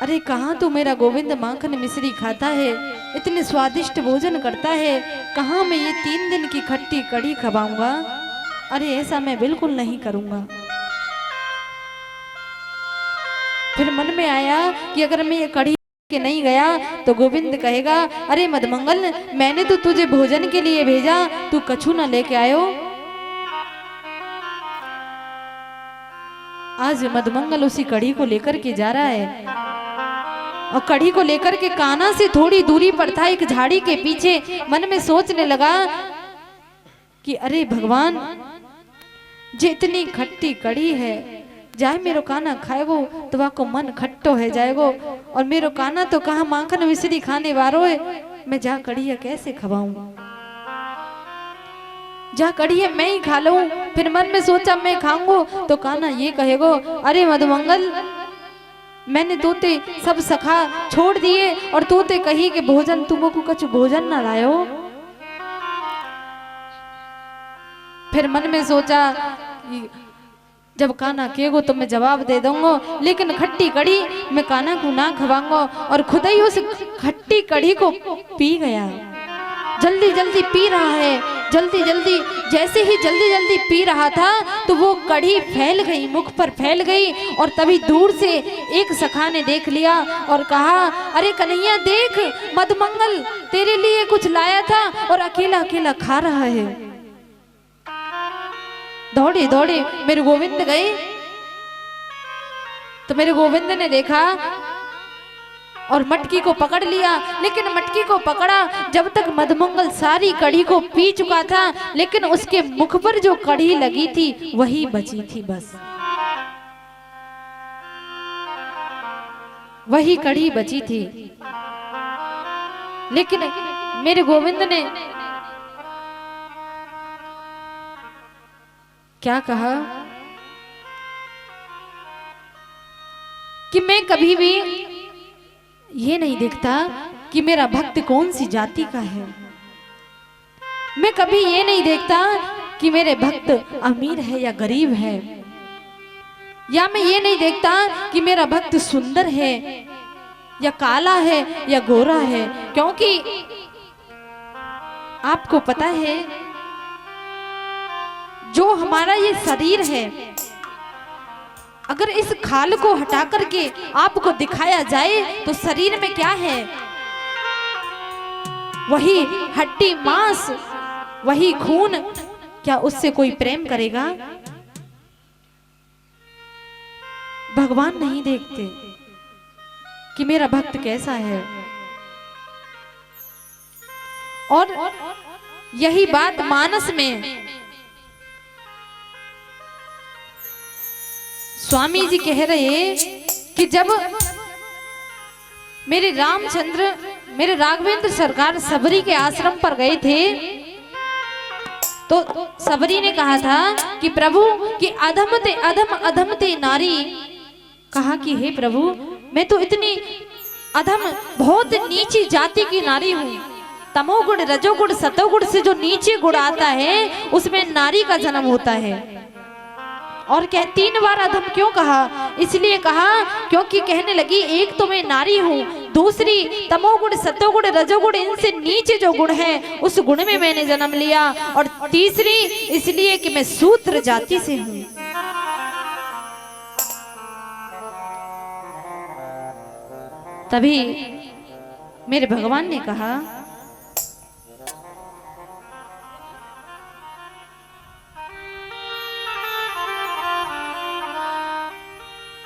अरे कहाँ तो मेरा गोविंद माखन मिश्री खाता है, इतने स्वादिष्ट भोजन करता है, कहाँ मैं ये 3 दिन की खट्टी कढ़ी खवाऊंगा। अरे ऐसा मैं बिल्कुल नहीं करूंगा। फिर मन में आया कि अगर मैं ये कढ़ी के नहीं गया तो गोविंद कहेगा, अरे मधुमंगल मैंने तो तुझे भोजन के लिए भेजा, तू कछु ना लेके आयो। आज मधुमंगल उसी कढ़ी को लेकर के जा रहा है और कढ़ी को लेकर के कान्हा से थोड़ी दूरी पर था एक झाड़ी के पीछे। मन में सोचने लगा कि अरे भगवान, जितनी खट्टी कढ़ी है, जाए मेरो कान्हा खाएगो तो वाको मन खट्टो है जाएगो, और मेरो कान्हा तो कहा माखन मिश्री खाने वारो है, मैं जा कढ़िया कैसे खवाऊं, जा कढ़िया मैं ही खा लूं। फिर मन में सोचा मैं खाऊंगो तो कान्हा ये कहेगो, अरे मधुमंगल मैंने तोते सब सखा छोड़ दिए और तोते कही कि भोजन तुमको कुछ भोजन ना लायो। फिर मन में सोचा जब कान्हा कहेगो तो मैं जवाब दे दूंगा, लेकिन खट्टी कढ़ी मैं कान्हा को ना खवाऊंगा। और खुद ही उस खट्टी कढ़ी को पी गया। जल्दी जल्दी पी रहा है, जल्दी जल्दी। जैसे ही जल्दी जल्दी पी रहा था तो वो कढ़ी फैल गई, मुख पर फैल गई। और तभी दूर से एक सखा ने देख लिया और कहा, अरे कन्हैया देख, मधुमंगल तेरे लिए कुछ लाया था और अकेला अकेला खा रहा है। दौड़े दौड़े मेरे गोविंद गए तो मेरे गोविंद ने देखा और मटकी को पकड़ लिया। लेकिन मटकी को पकड़ा जब तक मधुमंगल सारी कढ़ी को पी चुका था, लेकिन उसके मुख पर जो कढ़ी लगी थी वही बची थी, बस वही कढ़ी बची थी। लेकिन मेरे गोविंद ने क्या कहा कि मैं कभी भी ये नहीं देखता कि मेरा भक्त कौन सी जाति का है। मैं कभी ये नहीं देखता कि मेरे भक्त अमीर है या गरीब है, या मैं ये नहीं देखता कि मेरा भक्त सुंदर है या काला है या गोरा है। क्योंकि आपको पता है जो हमारा ये शरीर है, अगर इस खाल को हटा करके आपको दिखाया जाए तो शरीर में क्या है, वही हड्डी मांस, वही खून। क्या उससे कोई प्रेम करेगा? भगवान नहीं देखते कि मेरा भक्त कैसा है। और यही बात मानस में स्वामी जी कह रहे कि जब मेरे रामचंद्र, मेरे राघवेंद्र सरकार सबरी के आश्रम पर गए थे तो सबरी ने कहा था कि प्रभु कि अधमते अधम अधमते नारी, कहा कि हे प्रभु मैं तो इतनी अधम बहुत नीची जाति की नारी हूँ। तमोगुण रजोगुण सतोगुण से जो नीचे गुण आता है उसमें नारी का जन्म होता है। और कह 3 बार अधम क्यों कहा? इसलिए कहा क्योंकि कहने लगी एक तो मैं नारी हूँ, दूसरी तमोगुण सतोगुण रजोगुण इनसे नीचे जो गुण है उस गुण में मैंने जन्म लिया, और तीसरी इसलिए कि मैं शूद्र जाति से हूँ। तभी मेरे भगवान ने कहा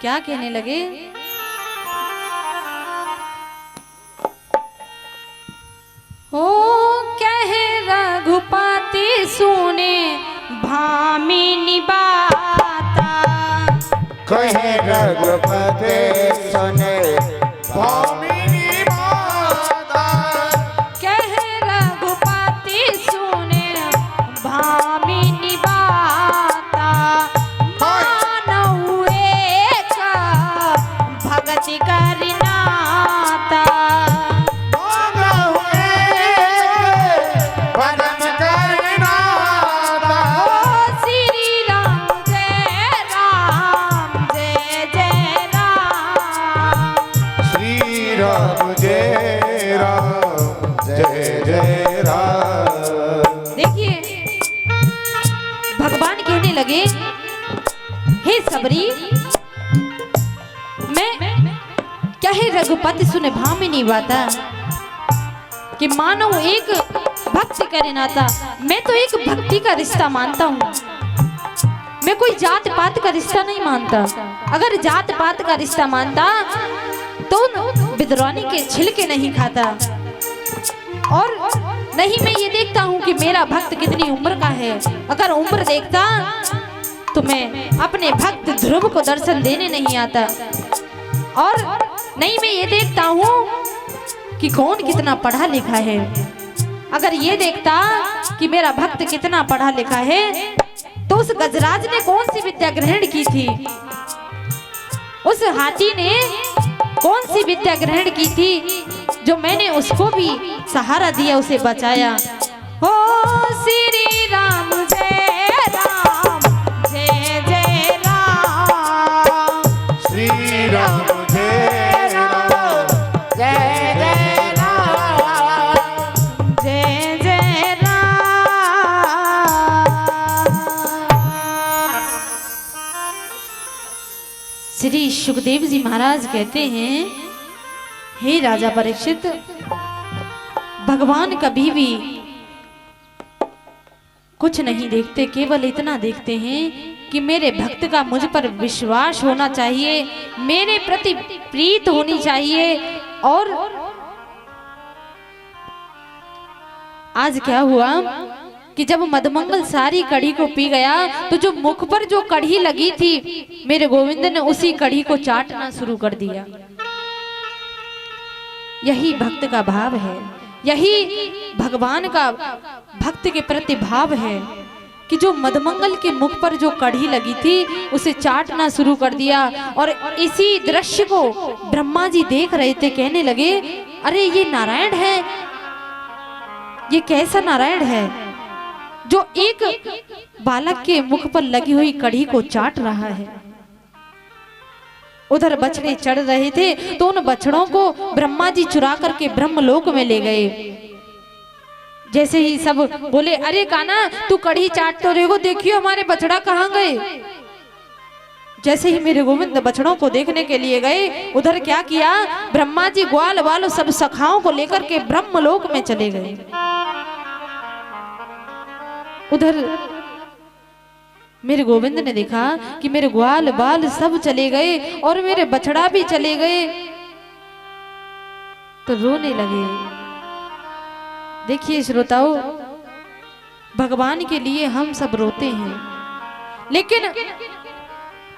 क्या कहने लगे? ओ कह रघुपति सुने भामिनी बाता, कहे रघुपति सुने भामिनी बाता, कह रघुपति सुने भामिनी बाता, मानव एक भगति करनाता, परम करनाता, श्री राम जय राम जय जय राम, श्री राम जय राम जय जय राम। देखिए भगवान कहने लगे, हे सबरी, मैं कहे रघुपति सुने भामिनी बाता, कि मानो एक भक्ति करे नाता। मैं तो एक भक्ति का रिश्ता मानता हूँ, मैं कोई जात पात का रिश्ता नहीं मानता। अगर जात पात का रिश्ता मानता तो बिदरौनी के छिलके नहीं खाता। और नहीं मैं ये देखता हूँ कि मेरा भक्त कितनी उम्र का है। अगर उम्र देखता तो मैं अपने भक्त ध्रुव को दर्शन देने नहीं आता। और नहीं मैं ये देखता हूँ कि कौन कितना पढ़ा लिखा है। अगर ये देखता कि मेरा भक्त कितना पढ़ा लिखा है तो उस गजराज ने कौन सी विद्या ग्रहण की थी, उस हाथी ने कौन सी विद्या ग्रहण की थी जो मैंने उसको भी सहारा दिया, उसे बचाया। हो श्री राम जय राम जय जय राम, श्री राम जय राम जय जय राम, जय जय राम। श्री सुखदेव जी महाराज कहते हैं, हे राजा परीक्षित, भगवान कभी भी कुछ नहीं देखते, केवल इतना देखते हैं कि मेरे भक्त का मुझ पर विश्वास होना चाहिए, मेरे प्रति प्रीत होनी चाहिए। और आज क्या हुआ कि जब मदमंगल सारी कढ़ी को पी गया तो जो मुख पर जो कढ़ी लगी थी, मेरे गोविंद ने उसी कढ़ी को चाटना शुरू कर दिया। यही भक्त का भाव है, यही भगवान का भक्त के प्रति भाव है कि जो मदमंगल के मुख पर जो कढ़ी लगी थी उसे चाटना शुरू कर दिया। और इसी दृश्य को ब्रह्मा जी देख रहे थे, कहने लगे, अरे ये नारायण है, ये कैसा नारायण है जो एक बालक के मुख पर लगी हुई कढ़ी को चाट रहा है। उधर बछड़े चढ़ रहे थे तो उन बछड़ों को ब्रह्मा जी चुरा करके ब्रह्मलोक में ले गए। जैसे ही सब बोले, अरे काना तू कढ़ी चाट तो रहे हो, देखियो हमारे बछड़ा कहाँ गए। जैसे ही मेरे गोविंद बछड़ों को देखने के लिए गए, उधर क्या किया, ब्रह्मा जी ग्वाल वाल सब सखाओं को लेकर के ब्रह्मलोक में चले गए। उधर मेरे गोविंद ने देखा कि मेरे ग्वाल बाल सब चले गए और मेरे बछड़ा भी चले गए, तो रोने लगे। देखिए श्रोताओ, भगवान के लिए हम सब रोते हैं, लेकिन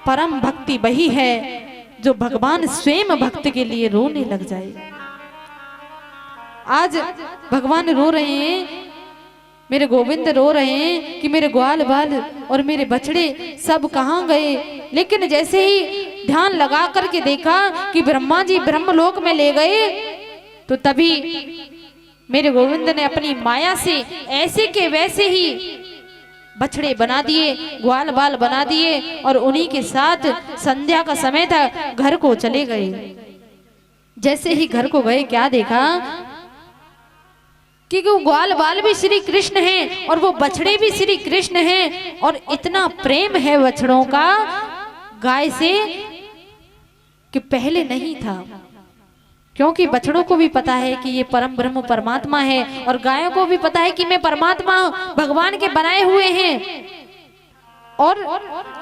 परम भक्ति वही है जो भगवान स्वयं भक्त के लिए रोने लग जाए। आज भगवान रो रहे हैं, मेरे गोविंद रो रहे हैं कि मेरे ग्वाल बाल और मेरे बछड़े सब कहाँ गए। लेकिन जैसे ही ध्यान लगा करके देखा कि ब्रह्मा जी ब्रह्मलोक में ले गए, तो तभी मेरे गोविंद ने अपनी माया से ऐसे के वैसे ही बछड़े बना दिए, ग्वाल बाल बना दिए और उन्हीं के साथ संध्या का समय था, घर को चले गए। जैसे ही घर को गए, क्या देखा कि वो ग्वाल बाल भी श्री कृष्ण हैं और वो बछड़े भी श्री कृष्ण हैं। और इतना प्रेम है बछड़ों का गाय से कि पहले नहीं था, क्योंकि बछड़ों को भी पता है कि ये परम ब्रह्म परमात्मा है और गायों को भी पता है कि मैं परमात्मा भगवान के बनाए हुए हैं। और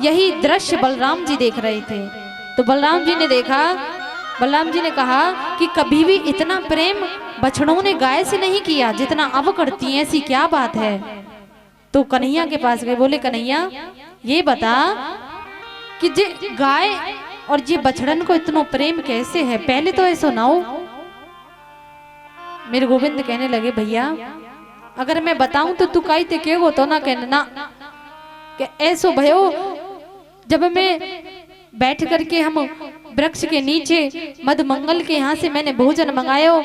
यही दृश्य बलराम जी देख रहे थे। तो बलराम जी ने देखा, बलराम जी ने कहा कि कभी भी इतना प्रेम बछड़ों ने गाय से नहीं किया जितना अब करती है, ऐसी क्या बात है। तो कन्हैया के पास गए, बोले कन्हैया ये बता कि जे गाय और ये बछड़न को इतना प्रेम कैसे है, पहले तो ऐसा सुनाओ। मेरे गोविंद कहने लगे भैया अगर मैं बताऊं तो तू काई ते के हो तो ना कहना कि ऐसो भयो, जब मैं बैठ करके हम वृक्ष के नीचे मधुमंगल के यहाँ से मैंने भोजन मंगायो,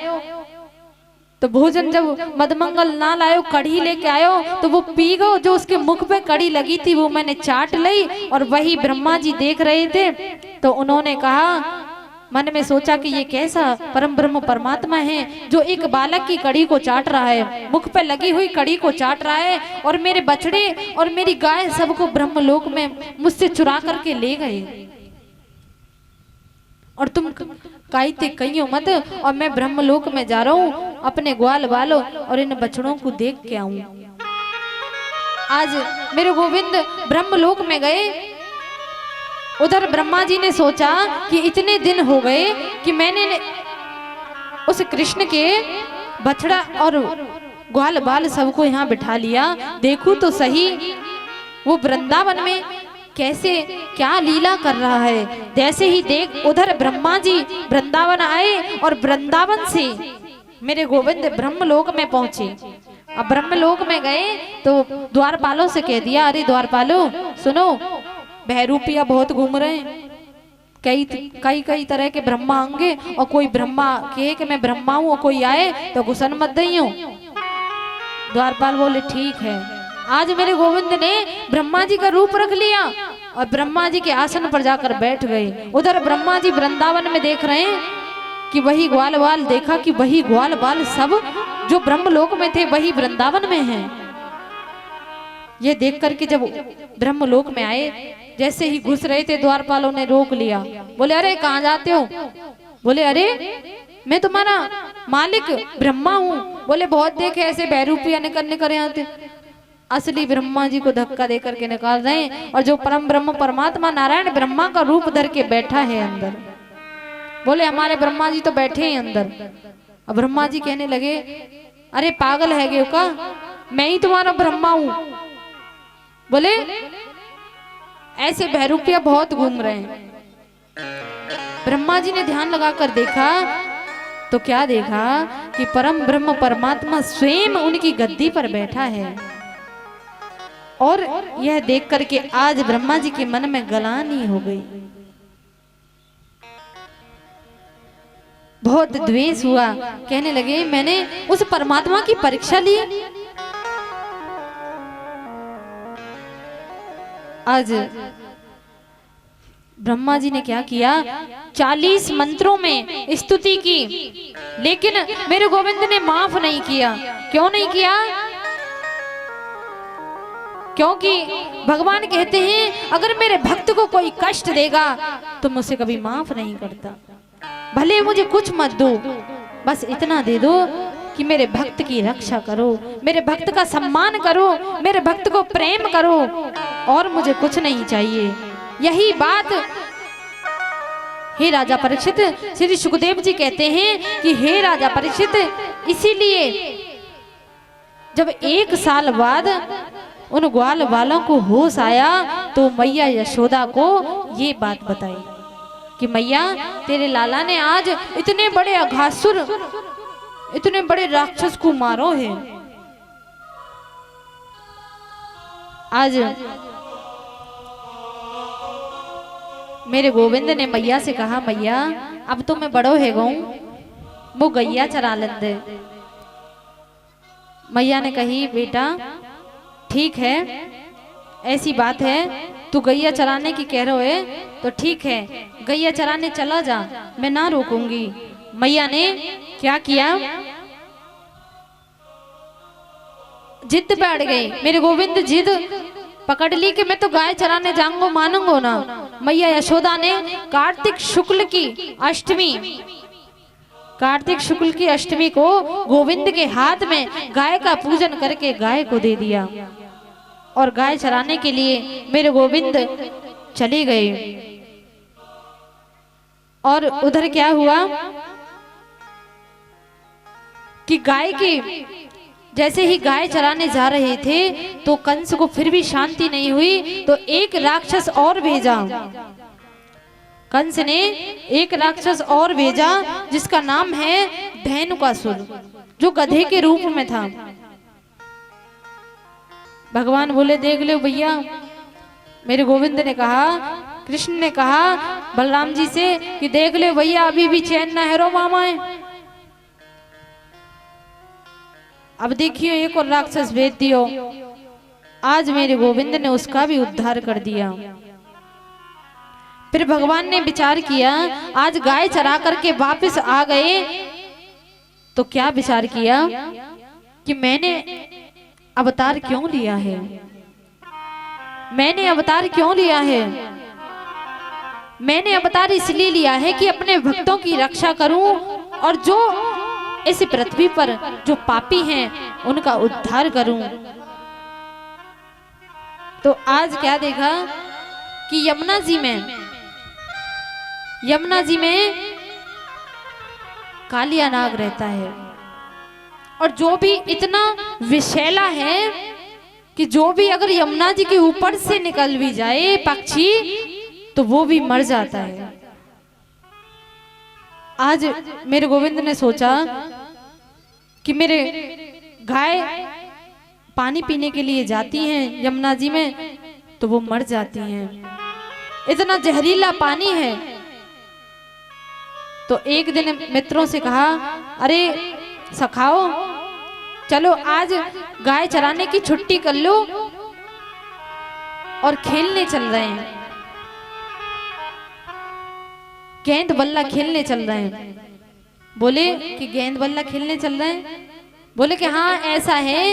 तो भोजन जब मधुमंगल ना लायो कढ़ी लेके आयो तो वो पी गो, जो उसके मुख पे कढ़ी लगी थी वो मैंने चाट ली। और वही ब्रह्मा जी देख रहे थे तो उन्होंने कहा, मन में सोचा कि ये कैसा परम ब्रह्म परमात्मा है जो एक बालक की कड़ी को चाट रहा है, मुख पे लगी हुई कड़ी को चाट रहा है, और मेरे बछड़े और मेरी गाय सबको ब्रह्मलोक में मुझसे चुरा करके ले गए, और तुम काईते कहियो मत, और मैं ब्रह्मलोक में जा रहा हूँ अपने ग्वाल बालों और इन बछड़ों को देख के आऊं। आज मेरे गोविंद ब्रह्मलोक में गए। उधर ब्रह्मा जी ने सोचा कि इतने दिन हो गए कि मैंने उस कृष्ण के बछड़ा और ग्वाल बाल सबको यहाँ बिठा लिया, देखूं तो सही वो वृंदावन में कैसे क्या लीला कर रहा है। जैसे ही देख उधर ब्रह्मा जी वृंदावन आए और वृंदावन से मेरे गोविंद ब्रह्मलोक में पहुंचे। अब ब्रह्मलोक में गए तो द्वारपालों से कह दिया, अरे द्वारपालों सुनो, बहरूपिया बहुत घूम रहे हैं, कई तरह के ब्रह्मा होंगे, और कोई ब्रह्मा कहे कि मैं ब्रह्मा हूं और कोई आए तो घुसन मत दइयो। द्वारपाल बोले ठीक है। आज मेरे गोविंद ने ब्रह्मा जी का रूप रख लिया और ब्रह्मा जी के आसन पर जाकर बैठ गए। उधर ब्रह्मा जी वृंदावन में देख रहे हैं कि वही ग्वाल बाल, देखा कि वही ग्वाल बाल सब जो ब्रह्मलोक में थे वही वृंदावन में हैं। ये देख करके जब ब्रह्मलोक में आए, जैसे ही घुस रहे थे द्वारपालों ने रोक लिया, बोले अरे कहाँ जाते हो। बोले अरे मैं तुम्हारा मालिक ब्रह्मा हूँ। बोले बहुत देखे ऐसे बहरूपिया निकल आते। असली ब्रह्मा जी को धक्का दे करके निकाल रहे हैं, और जो परम ब्रह्म परमात्मा नारायण ब्रह्मा का रूप धर के बैठा है अंदर। बोले हमारे ब्रह्मा जी तो बैठे हैं अंदर। अब ब्रह्मा जी कहने लगे अरे पागल है गे का, मैं ही तुम्हारा ब्रह्मा हूं। बोले ऐसे बहरूपिया बहुत घूम रहे हैं। ब्रह्मा जी ने ध्यान लगाकर देखा तो क्या देखा कि परम ब्रह्म परमात्मा स्वयं उनकी गद्दी पर बैठा है। और यह देख करके आज ब्रह्मा जी के मन में गलानी हो गई, बहुत द्वेष हुआ। कहने लगे मैंने उस परमात्मा की परीक्षा ली। आज ब्रह्मा जी ने क्या किया, 40 मंत्रों में स्तुति की, लेकिन मेरे गोविंद ने माफ नहीं किया। क्यों नहीं किया? क्योंकि भगवान कहते हैं अगर मेरे भक्त को कोई कष्ट देगा तो मुझसे कभी माफ नहीं करता। भले मुझे कुछ मत दो, बस इतना दे दो कि मेरे भक्त की रक्षा करो, मेरे भक्त का सम्मान करो, मेरे भक्त को प्रेम करो, और मुझे कुछ नहीं चाहिए। यही बात हे राजा परीक्षित, श्री सुखदेव जी कहते हैं कि हे राजा परीक्षित, इसीलिए जब 1 साल बाद उन ग्वाल वालों को होश आया तो मैया यशोदा को ये बात बताई कि मैया तेरे लाला ने आज इतने बड़े अघासुर, इतने बड़े राक्षस को मारो है। आज मेरे गोविंद ने मैया से कहा मैया अब तो मैं बड़ो है गऊ, वो गैया चरा लें दे। मैया ने कही बेटा ठीक है, ऐसी बात है, तू गैया चराने की कह रहे है तो ठीक है, गैया चराने चला जा, मैं ना रोकूंगी। मैया ने क्या किया, जिद बैठ गई। मेरे गोविंद जिद पकड़ ली कि मैं तो गाय चराने जाऊंगा, मानूंगा ना। मैया यशोदा ने कार्तिक शुक्ल की अष्टमी को गोविंद के हाथ में गाय का पूजन करके गाय को दे दिया, और गाय चराने के लिए मेरे गोविंद चले गए। और उधर क्या हुआ कि गाय की जैसे ही गाय चराने जा रहे थे तो कंस को फिर भी शांति नहीं हुई, तो एक राक्षस और भेजा। कंस ने एक राक्षस और भेजा जिसका नाम है धेनुकासुर, जो गधे के रूप में था। भगवान बोले देख लो भैया, मेरे गोविंद ने कहा, कृष्ण ने कहा बलराम जी से कि देख ले भैया, अभी भी चैन न है रो मामाए। अब देखियो एक और राक्षस भेज दियो। आज मेरे गोविंद ने उसका भी उद्धार कर दिया। फिर भगवान ने विचार किया, आज गाय चरा करके वापस आ गए तो क्या विचार किया कि मैंने अवतार क्यों लिया है, मैंने अवतार क्यों लिया है। मैंने अवतार इसलिए लिया है कि अपने भक्तों की रक्षा करूं और जो इस पृथ्वी पर जो पापी हैं उनका उद्धार करूं। तो आज क्या देखा कि यमुना जी में कालिया नाग रहता है, और जो भी इतना विषैला है कि जो भी अगर यमुना जी के ऊपर से निकल भी जाए पक्षी तो वो भी मर जाता है। आज मेरे गोविंद ने सोचा कि मेरे गाय पानी पीने के लिए जाती हैं यमुना जी में तो वो मर जाती हैं, इतना जहरीला पानी है। तो एक दिन मित्रों से कहा, अरे सखाओ चलो आज गाय चराने की छुट्टी कर लो और खेलने चल रहे हैं, गेंद बल्ला खेलने चल रहे हैं। बोले कि गेंद बल्ला खेलने चल रहे हैं? बोले कि हाँ ऐसा है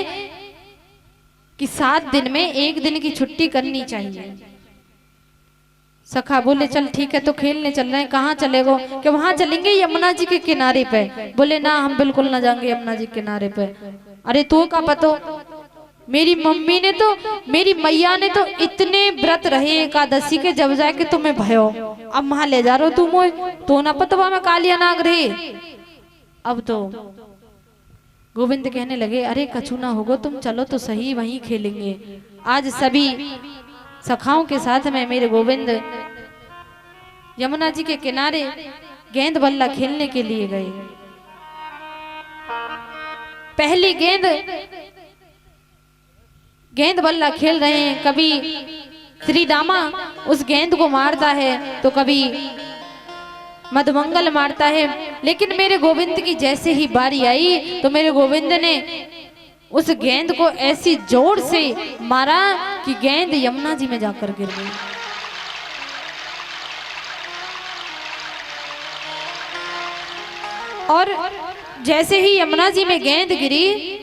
कि 7 दिन में 1 दिन की छुट्टी करनी चाहिए। सखा बोले चल ठीक है तो खेलने चल रहे हैं, कहाँ चले गो? कि वहां चलेंगे यमुना जी के किनारे पे। बोले ना हम बिल्कुल ना जाएंगे यमुना जी के किनारे पे। अरे तू का पतो, मेरी मम्मी ने तो, मेरी मैया ने तो इतने व्रत रहे एकादशी के, जब जाके तुम्हें भयो, अब वहां ले जा रहे हो तुम, तो ना पतवा में कालिया नाग रहे। अब तो गोविंद कहने लगे, अरे कछु ना होगो, तुम चलो तो सही, वहीं खेलेंगे। आज सभी सखाओं के साथ में मेरे गोविंद यमुना जी के किनारे गेंद बल्ला खेलने के लिए गए। पहली गेंद बल्ला खेल रहे हैं, कभी श्री दामा उस गेंद को मारता है तो कभी मधुमंगल मारता है, लेकिन मेरे गोविंद की जैसे ही बारी आई तो मेरे गोविंद ने उस गेंद को ऐसी जोर से मारा कि गेंद यमुना जी में जाकर गिर गई। और जैसे ही यमुना जी में गेंद गिरी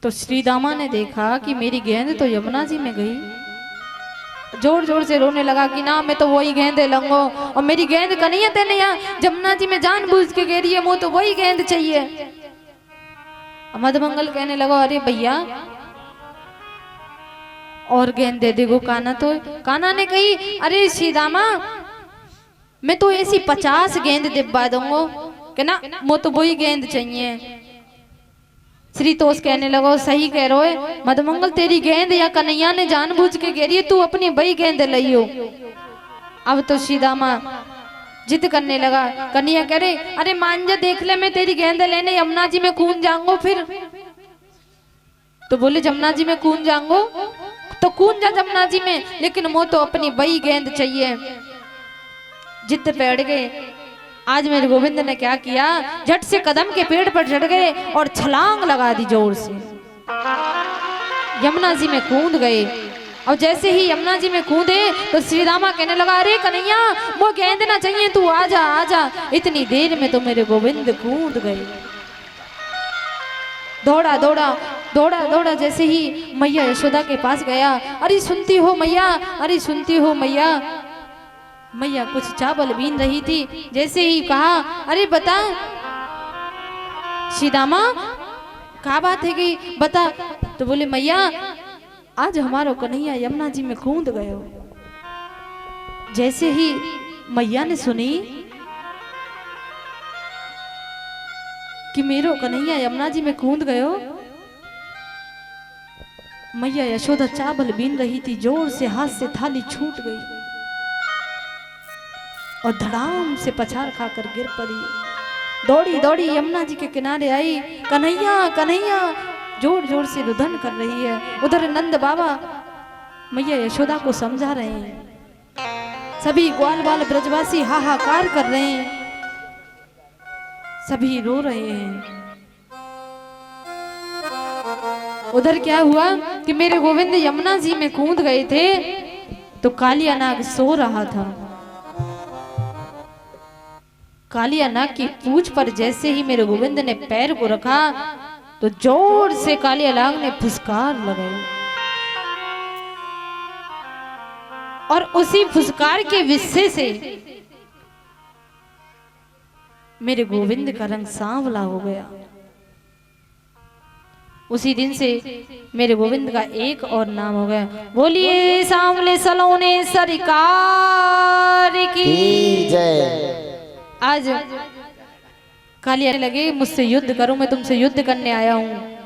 तो श्री दामा ने देखा कि मेरी गेंद तो यमुना जी में गई। जोर जोर से रोने लगा कि ना मैं तो वही गेंद लंगो, और मेरी गेंद कन्हैया तेने यहाँ यमुना जी में जानबूझ के गिरी है, मुझे तो वही गेंद चाहिए। मधुमंगल कहने लगा, अरे भैया और गेंद दे देगो काना। तो काना ने कही, अरे श्री दामा मैं तो ऐसी 50 गेंद दिब्बा दूंगो कि ना मुझे तो वही गेंद चाहिए। श्री तोष कहने लगा, सही कह रहे हो मधुमंगल, तेरी गेंद या कन्हैया ने जानबूझ के गिरी है, तू अपनी वही गेंद लियो। अब तो श्री दामा जिद करने लगा। कन्हैया कह रहे, अरे मान जा, देख ले मैं तेरी गेंद लेने यमुना जी में कूद जाऊंगो फिर। तो बोले यमुना जी में कूद जाऊंगो तो कूद जा यमुना जी में, लेकिन मुझे तो अपनी वही गेंद चाहिए। जिद पे अड़ गए। आज मेरे गोविंद ने क्या किया, झट से कदम के पेड़ पर चढ़ गए और छलांग लगा दी जोर से, यमुना जी में कूद गए। और जैसे ही यमुना जी में कूदे तो श्री रामा कहने लगा, अरे कन्हैया वो गेंद ना चाहिए, तू आजा आजा। इतनी देर में तो मेरे गोविंद कूद गए। दौड़ा दौड़ा दौड़ा दौड़ा जैसे ही मैया यशोदा के पास गया, अरे सुनती हो मैया, अरे सुनती हो मैया। मैया कुछ चावल बीन रही थी, जैसे ही कहा, अरे बता श्री रामा क्या बात है कि बता। तो बोले, मैया आज हमारो कन्हैया यमुना जी में कूद गयो। जैसे ही मैया ने सुनी कि मेरो कन्हैया यमुना जी में कूद गयो। मैया यशोदा चावल बीन रही थी, जोर से हाथ से थाली छूट गई और धड़ाम से पछाड़ खाकर गिर पड़ी। दौड़ी दौड़ी यमुना जी के किनारे आई, कन्हैया कन्हैया जोर जोर से रुदन कर रही है। उधर नंद बाबा मैया यशोदा को समझा रहे हैं। सभी ग्वाल बाल ब्रजवासी हाहाकार कर रहे हैं, सभी रो रहे हैं। उधर क्या हुआ कि मेरे गोविंद यमुना जी में कूद गए थे तो कालिया नाग सो रहा था। कालिया नाग की पूंछ पर जैसे ही मेरे गोविंद ने पैर को रखा तो जोर से कालिया नाग ने फुसकार लगाई और उसी फुसकार के विषय से मेरे गोविंद का रंग सांवला हो गया। उसी दिन से मेरे गोविंद का एक और नाम हो गया। बोलिए सांवले सलोने सरकार की जय। आज कालिया लगे मुझसे युद्ध करो, मैं तुमसे युद्ध करने आया हूं।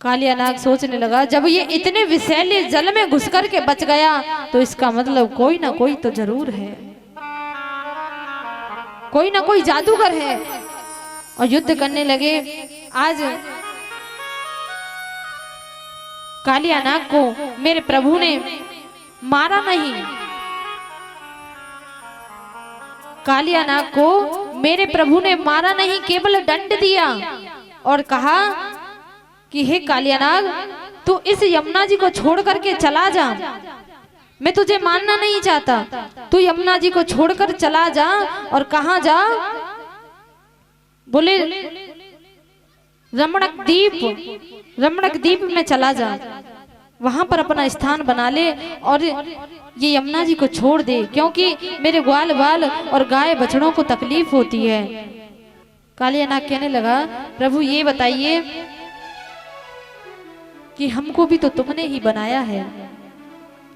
कालिया नाग सोचने लगा जब ये इतने विषैले जल में घुस कर के बच गया तो इसका मतलब कोई ना कोई तो जरूर है, कोई ना कोई जादूगर है। और युद्ध करने लगे। आज कालिया नाग को मेरे प्रभु ने मारा नहीं, कालिया नाग को मेरे प्रभु ने मारा नहीं, केवल दंड दिया और कहा कि हे कालिया नाग तू इस यमुना जी को छोड़ करके चला जा, मैं तुझे मानना नहीं चाहता, तू यमुना जी को छोड़कर चला जा। और कहां जा? बोले रमणक द्वीप में चला जा, वहां पर अपना स्थान बना ले और ये यमुना जी को छोड़ दे, क्योंकि मेरे ग्वाल बाल और गाय बछड़ों को तकलीफ होती है। कालिया नाग कहने लगा प्रभु ये बताइए कि हमको भी तो तुमने ही बनाया है।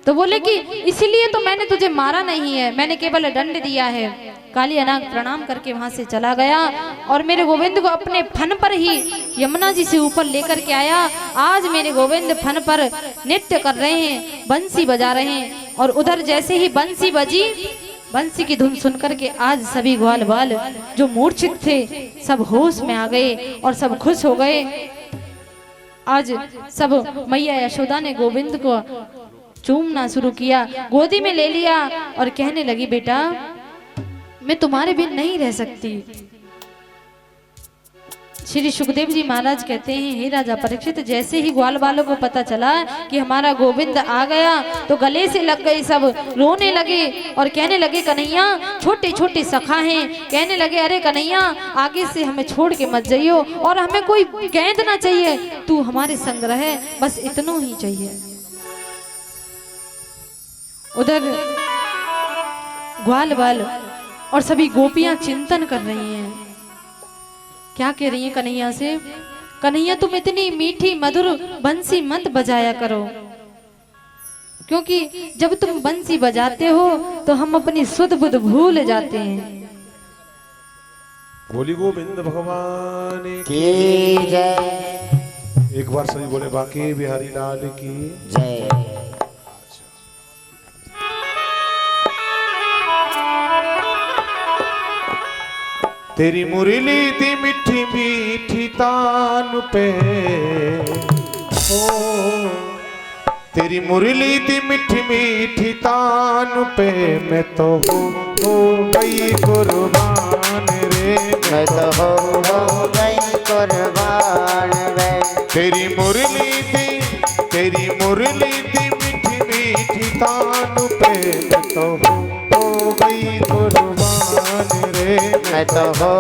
तो बोले कि इसलिए तो मैंने तुझे मारा नहीं है, मैंने केवल दंड दिया है। कालिया नाग प्रणाम करके वहां से चला गया और मेरे गोविंद को अपने फन पर ही यमुना जी से ऊपर लेकर के आया। आज मेरे गोविंद फन पर नृत्य कर रहे हैं, बंसी बजा रहे हैं। और उधर जैसे ही बंसी बजी, बंसी की धुन सुनकर के आज सभी ग्वाल बाल जो मूर्छित थे सब होश में आ गए और सब खुश हो गए। आज सब मैया यशोदा ने गोविंद को चूमना शुरू किया, गोदी में ले लिया और कहने लगी बेटा मैं तुम्हारे बिन नहीं रह सकती। श्री सुखदेव जी महाराज कहते हैं हे राजा परीक्षित, जैसे ही ग्वाल बालों को पता चला कि हमारा गोविंद आ गया तो गले से लग गए, सब रोने लगे और कहने लगे कन्हैया, छोटे छोटे सखा हैं, कहने लगे अरे कन्हैया आगे से हमें छोड़ के मत जाइयो और हमें कोई कैद ना चाहिए, तू हमारे संग रहे, बस इतना ही चाहिए। उधर ग्वाल बाल और सभी गोपियां चिंतन कर रही हैं, क्या कह रही हैं कन्हैया से, कन्हैया तुम इतनी मीठी मधुर बंसी मत बजाया करो, क्योंकि जब तुम बंसी बजाते हो तो हम अपनी सुध बुध भूल जाते हैं। बोली गोविंद भगवान की जय। एक बार सभी बोले बाकी बिहारी लाल की जय। तेरी मुरली थी मीठी मीठी तान पे, ओ तेरी मुरली थी मीठी मीठी तान पे, मैं तो हो गई कुर्बान रे, मैं तो हो गई कुर्बान रे। तेरी मुरली थी मीठी मीठी तान पे, मैं तो हो गई कुर्बान रे, मैं तो हो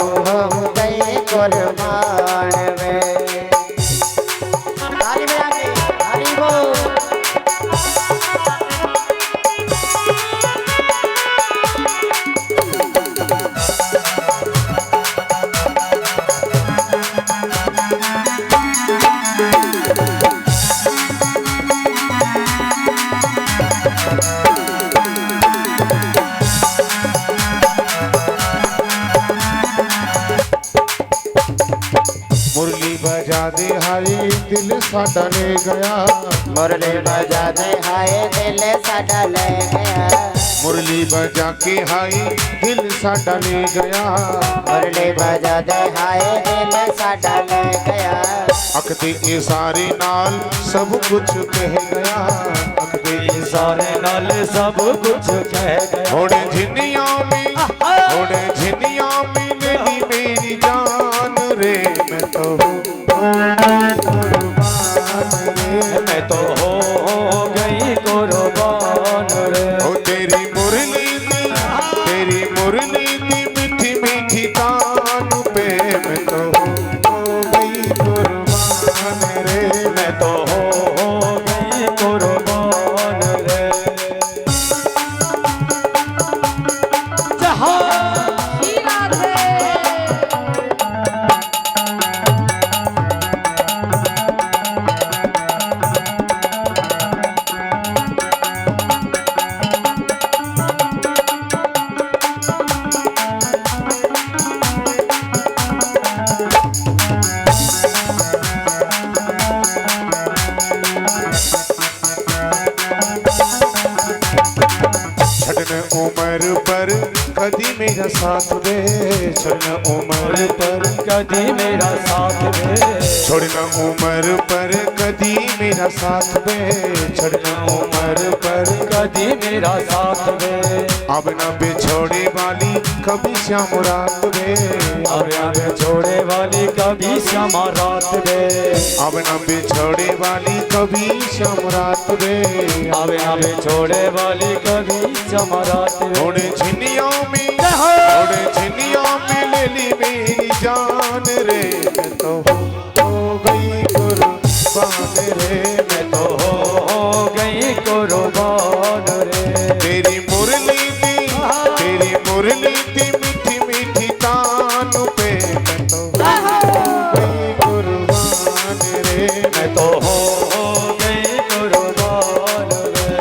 गई कुर्बान रे। ताली बजा के हरि बोल। मुरली बजा दे हाय दिल साडा ले गया मुरली बजा दे हाय दिल साडा ले गया मुरली बजा के हाय दिल साडा ले गया मुरली बजा दे हाय दिल साडा ले गया अख दे इशारे नाल सब कुछ कह गया अख दे सारे नाल सब कुछ कह गया थोड़े झिनिया में लेली मेरी जान रे मैं तो मैं तो हो गई कुर्बान रे ओ तेरी मुरली दी मीठी मीठी तान पे मैं तो हो गई कुर्बान रे मैं तो हो गई कुर्बान रे जहाँ छड़न उम्र पर कदी मेरा साथ दे छड़न उम्र पर कदी मेरा साथ दे छोड़ना उम्र पर कदी मेरा साथ दे छड़ना उम्र पर कदी मेरा साथ दे अब न बिछोड़े वाली कभी श्याम रात दे अब आगे छोड़े वाली कभी श्यामा रात दे अब न बिछोड़े वाली कभी श्याम रात दे अब आगे छोड़े वाली कभी श्यामा रात दे थोड़े झिनियों में ले ली मेरी जान रे मैं तो हो गई कुर्बान रे मैं तो हो गई कुर्बान रे तेरी मुरली दी मीठी मीठी तान पे मैं तो हो गई कुर्बान रे मैं तो हो गई कुर्बान रे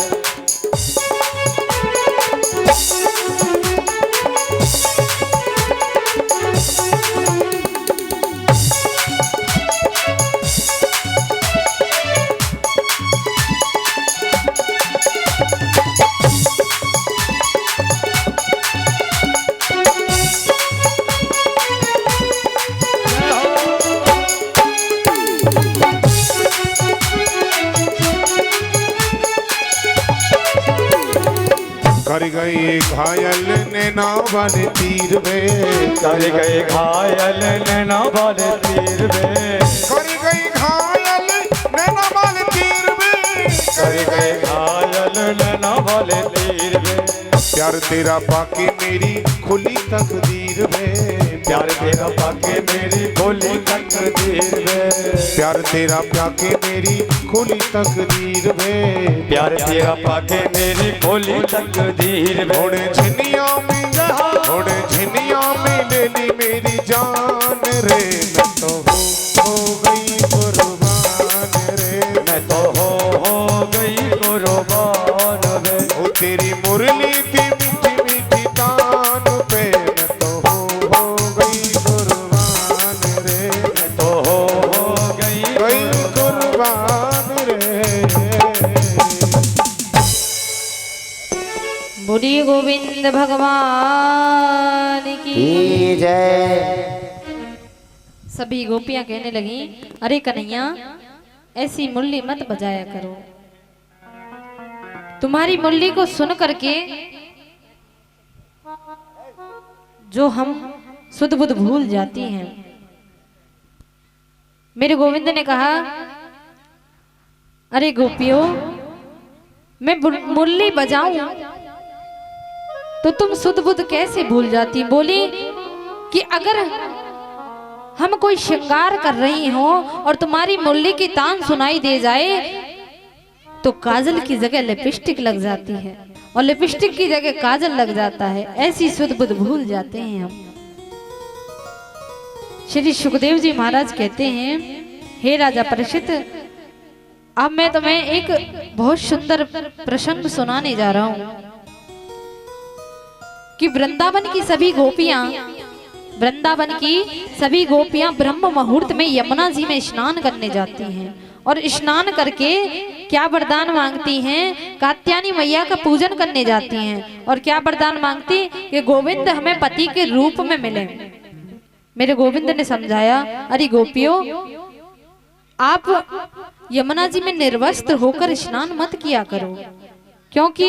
कर गए घायल नैना वाले तीर वे कर गए घायल नैना वाले तीर में कर गई घायल नैना वाले तीर वे कर गए घायल नैना वाले तीर में प्यार तेरा पाके मेरी खुली तकदीर में प्यार तेरा पाके मेरी खोली तकदीर में प्यार तेरा पाके मेरी खुली तकदीर में प्यार तेरा पाके मेरी खोली तकदीर में थोड़े झिनिया में ले ली मेरी जान रे मैं तो हो गई कुर्बान रे मैं तो हो गई कुर्बान रे ओ तेरी मुरली दी मीठी मीठी तान पे मैं तो हो गई कुर्बान रे मैं तो हो गई कुर्बान रे बोलिए गोविंद भगवान की की जय सभी गोपियां कहने लगी, अरे कन्हैया ऐसी मुरली मत बजाया करो, तुम्हारी मुरली को सुन करके जो हम सुध बुध भूल जाती हैं। मेरे गोविंद ने कहा, अरे गोपियों मैं मुरली बजाऊं तो तुम सुध बुध कैसे भूल जाती। बोली कि अगर हम कोई श्रृंगार कर रही हो और तुम्हारी मुरली की तान सुनाई दे जाए तो काजल की जगह लिपस्टिक लग जाती है और लिपस्टिक की जगह काजल लग जाता है, ऐसी सुध बुध भूल जाते हैं हम। श्री सुखदेव जी महाराज कहते हैं, हे राजा परीक्षित, अब मैं तुम्हें एक बहुत सुंदर प्रसंग सुनाने जा रहा हूं कि वृंदावन की सभी गोपियां वृंदावन की सभी गोपियां ब्रह्म मुहूर्त में यमुना जी में स्नान करने जाती हैं और स्नान करके क्या वरदान मांगती हैं? कात्यायनी मैया का पूजन करने जाती हैं और क्या वरदान मांगती कि गोविंद हमें पति के रूप में मिले। मेरे गोविंद ने समझाया, अरे गोपियों, आप यमुना जी में निर्वस्त्र होकर स्नान मत किया करो, क्योंकि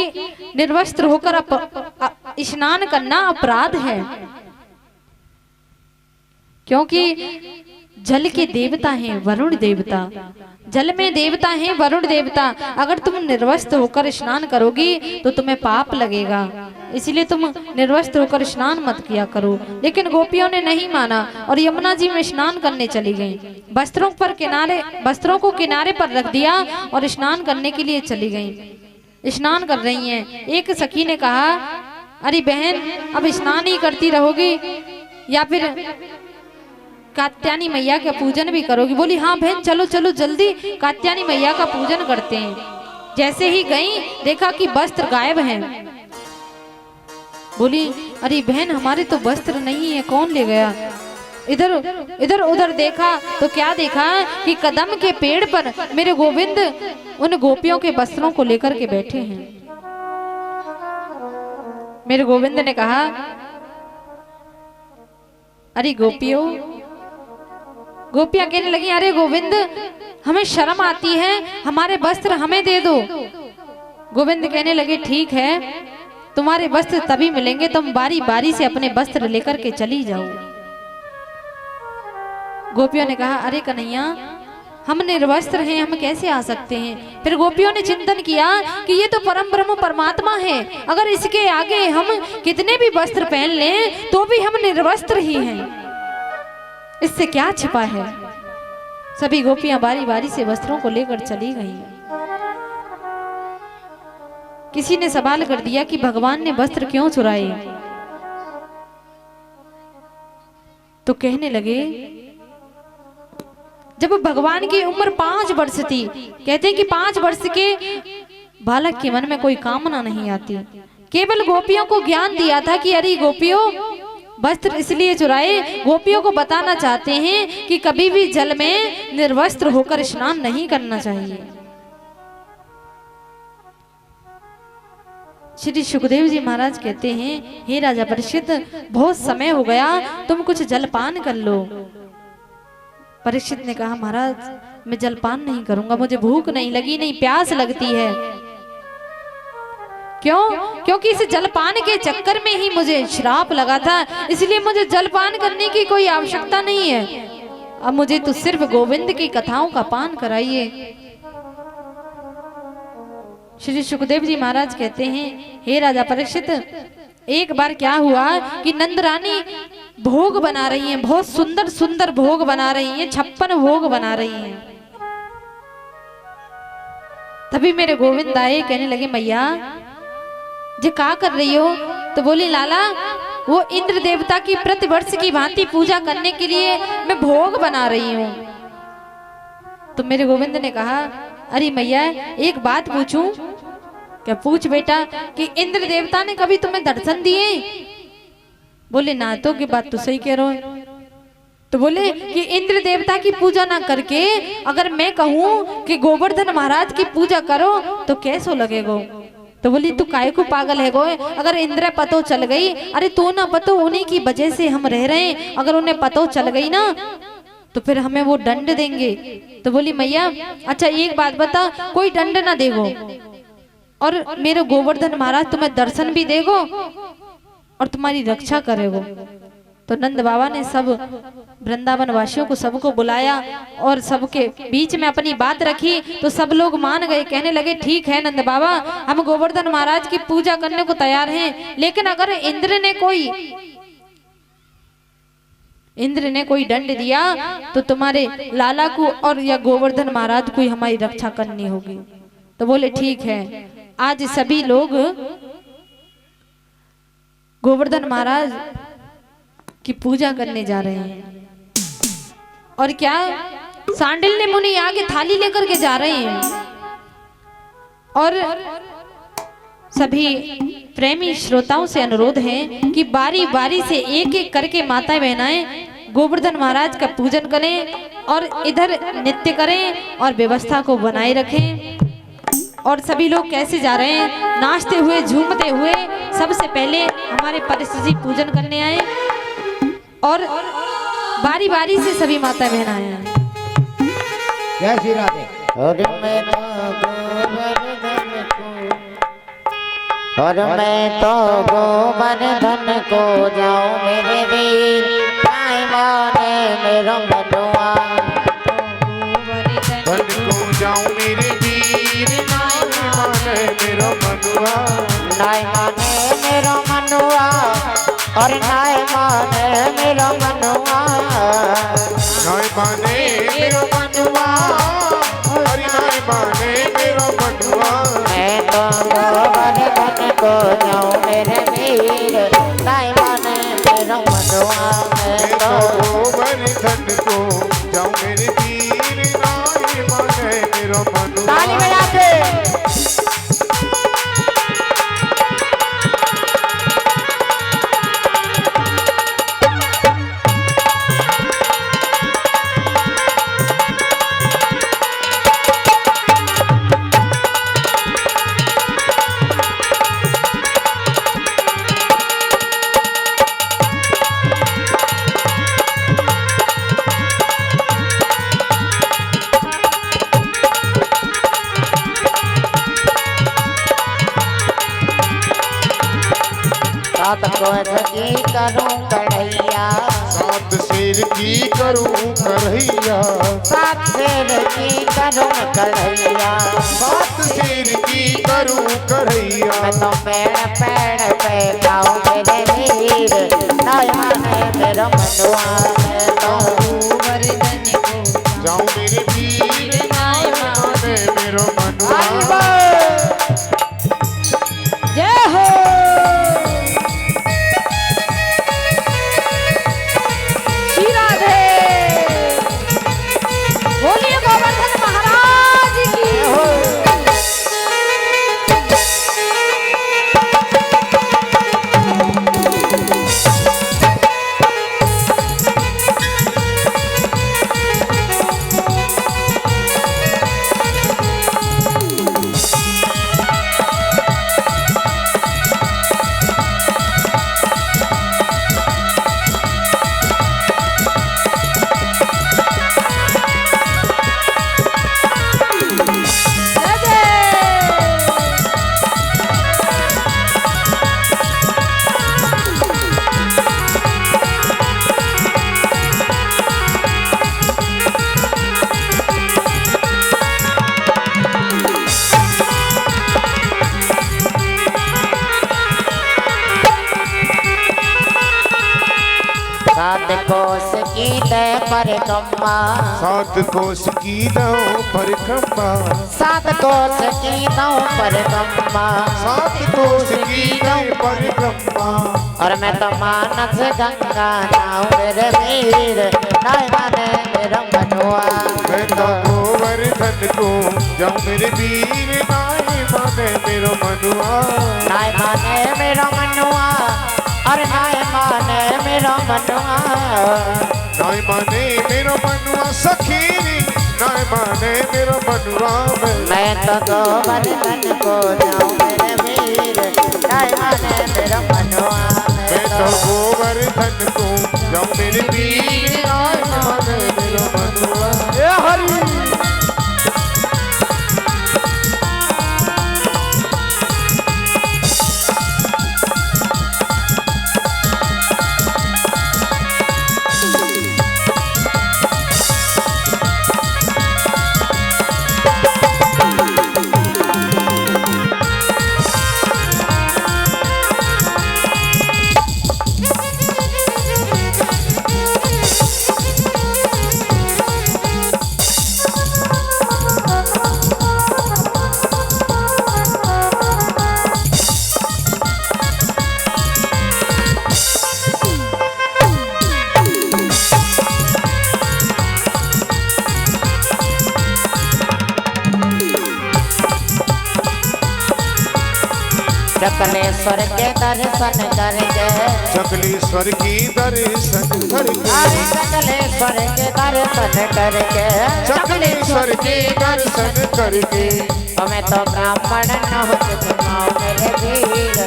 निर्वस्त्र होकर स्नान करना अपराध है, क्योंकि जल के देवता हैं वरुण देवता, जल में देवता हैं वरुण देवता। अगर तुम निर्वस्त्र होकर स्नान करोगी तो तुम्हें पाप लगेगा, इसलिए तुम निर्वस्त्र होकर स्नान मत किया करो। लेकिन गोपियों ने नहीं माना और यमुना जी में स्नान करने चली गईं। वस्त्रों को किनारे पर रख दिया और स्नान करने के लिए चली गईं। स्नान कर रही हैं। एक सखी ने कहा, अरे बहन, अब स्नान ही करती रहोगी या फिर कात्यायनी मैया का पूजन भी करोगी? बोली, हाँ बहन, चलो चलो जल्दी कात्यायनी मैया का पूजन करते हैं। जैसे ही गई देखा कि वस्त्र गायब हैं। बोली, अरे बहन, हमारे तो वस्त्र नहीं है, कौन ले गया? इधर उधर देखा तो क्या देखा कि कदम के पेड़ पर मेरे गोविंद उन गोपियों के वस्त्रों को लेकर के बैठे हैं। मेरे गोविंद ने कहा, अरे गोपियों, गोपियां कहने लगी, अरे गोविंद, हमें शर्म आती है, हमारे वस्त्र हमें दे दो। गोविंद कहने लगे, ठीक है, तुम्हारे वस्त्र तभी मिलेंगे, तुम बारी बारी से अपने वस्त्र लेकर के चली जाओ। गोपियों ने कहा, अरे कन्हैया, हम निर्वस्त्र हैं, हम कैसे आ सकते हैं? फिर गोपियों ने चिंतन किया कि ये तो परम ब्रह्म परमात्मा है, अगर इसके आगे हम कितने भी वस्त्र पहन लें तो भी हम निर्वस्त्र ही हैं, इससे क्या छिपा है? सभी गोपियां बारी बारी से वस्त्रों को लेकर चली गईं। किसी ने सवाल कर दिया कि भगवान ने वस्त्र क्यों चुराए? तो कहने लगे, जब भगवान की उम्र 5 वर्ष थी, कहते हैं कि 5 वर्ष के बालक के मन में कोई कामना नहीं आती, केवल गोपियों को ज्ञान दिया था कि अरे गोपियों, वस्त्र इसलिए चुराए, गोपियों को बताना चाहते हैं कि कभी भी जल में निर्वस्त्र होकर स्नान नहीं करना चाहिए। श्री सुखदेव जी महाराज कहते हैं, हे राजा परीक्षित, बहुत समय हो गया, तुम कुछ जलपान कर लो। परीक्षित ने कहा, महाराज, मैं जलपान नहीं करूंगा, मुझे भूख नहीं लगी, नहीं प्यास लगती है। क्यों? क्योंकि इस जलपान के चक्कर में ही मुझे श्राप लगा था, इसलिए मुझे जलपान करने की कोई आवश्यकता नहीं है। अब मुझे तो सिर्फ गोविंद की कथाओं का पान कराइए। श्री सुखदेव जी महाराज कहते हैं, हे राजा परीक्षित, एक बार क्या हुआ कि नंद रानी भोग बना रही हैं, बहुत सुंदर सुंदर भोग बना रही हैं, 56 भोग बना रही हैं। तभी मेरे गोविंद आए, कहने लगे, मैया जी क्या कर रही हो? तो बोली, लाला, वो इंद्र देवता की प्रतिवर्ष की भांति पूजा करने के लिए मैं भोग बना रही हूँ। तो मेरे गोविंद ने कहा, अरे मैया, एक बात पूछूं? क्या? पूछ बेटा। कि इंद्र देवता ने कभी तुम्हें दर्शन दिए? बोले, ना तो की बात तो सही कह रहे हो। तो बोले कि इंद्र देवता की पूजा ना करके अगर मैं कहूँ कि गोवर्धन महाराज की पूजा करो तो कैसो लगेगा? तो बोली, तू काहे को पागल है गो? अगर इंद्र पतो चल गई, अरे तू ना पतो, उन्हीं की वजह से हम रह रहे हैं, अगर उन्हें पतो चल गई ना तो फिर हमें वो दंड देंगे। तो बोली, मैया, अच्छा एक बात बता, कोई दंड ना देगो और मेरे गोवर्धन महाराज तुम्हें दर्शन भी देगो और तुम्हारी रक्षा करेगो। तो नंद बाबा ने सब वृंदावन वासियों को सबको बुलाया और सबके बीच में अपनी बात रखी, तो सब लोग मान गए। कहने लगे, ठीक है नंद बाबा, हम गोवर्धन महाराज की पूजा करने को तैयार हैं, लेकिन अगर इंद्र ने कोई दंड दिया तो तुम्हारे लाला को और या गोवर्धन महाराज को ही हमारी रक्षा करनी होगी। तो बोले, ठीक है। आज सभी लोग गोवर्धन महाराज की पूजा करने जा रहे हैं और क्या, सांडिल्य मुनि आगे थाली लेकर के जा रहे हैं और सभी प्रेमी श्रोताओं से अनुरोध है कि बारी बारी से एक एक करके माता बहनाएं गोवर्धन महाराज का पूजन करें और इधर नृत्य करें और व्यवस्था को बनाए रखें। और सभी लोग कैसे जा रहे हैं, नाचते हुए झूमते हुए। सबसे पहले हमारे परिश्री जी पूजन करने आए और बारी बारी से सभी माता बहन आए। जय श्री राधे। और मैं तो गोवर्धन को जाऊं मेरे वीर, ताई माने मेरा मनुआ। धन को जाऊं मेरे वीर, नाय माने मेरा मनुआ। नाय माने मेरा मनुआ और नाय माने मेरा मनुआ। नाय माने मेरा मनुआ, हरि नाय माने मेरा मनुआ। मैं तो गोवर्धन को जाऊं मेरे वीर, नाय माने मेरा मनुआ। मैं तो गोवर्धन को जाऊं मेरे वीर, नाय माने मेरा मनुआ। ताली बजा के सात कोस की करूं कढ़ैया, सात शेर की करूं करैया। सात शेर की करूं कढ़ैया। सात शेर की करूं करैया। मैं तो पेड़ पेड़ पे गाऊं मेरे वीर, नाय माने मेरा मनुआ। मैं तो गोवर्धन को जाऊं मेरे वीर, नाय माने मेरा मनुआ। जय हो। श्री राधे। बोलिए गोवर्धन महाराज की। सात कोस की दे परिक्रमा, सात कोस की दो परिक्रमा। सात कोस की दो परिक्रमा। सात कोस की दो परिक्रमा। और मैं तो मानस गंगा नाऊ मेरे वीर, नाय माने मेरा मनुआ। मैं तो गोवर्धन को जाऊं मेरे वीर, नाय माने मेरा मनुआ। नाय माने मेरा मनुआ और नाय माने मेरा मनुआ। नाय माने मेरा मनुआ सखीरी, नाय माने मेरा मनुआ। मैं तो गोवर्धन को जाऊं मेरे वीर, नाय माने मेरा मनुआ। मैं तो गोवर्धन को जाऊं मेरे वीर, नाय माने मेरा मनुआ। ए हरि सकलेश्वर के दर्शन करके सकलेश्वर की दर्शन करके अरे सकलेश्वर के दर्शन करके सकलेश्वर के दर्शन करके हमें तो ब्राह्मण न हो सुनाओ मेरे वीर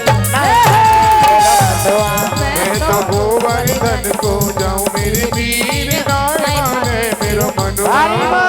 मैं तो गोवर्धन को जाऊं मेरे वीर नाय माने मेरो मनवा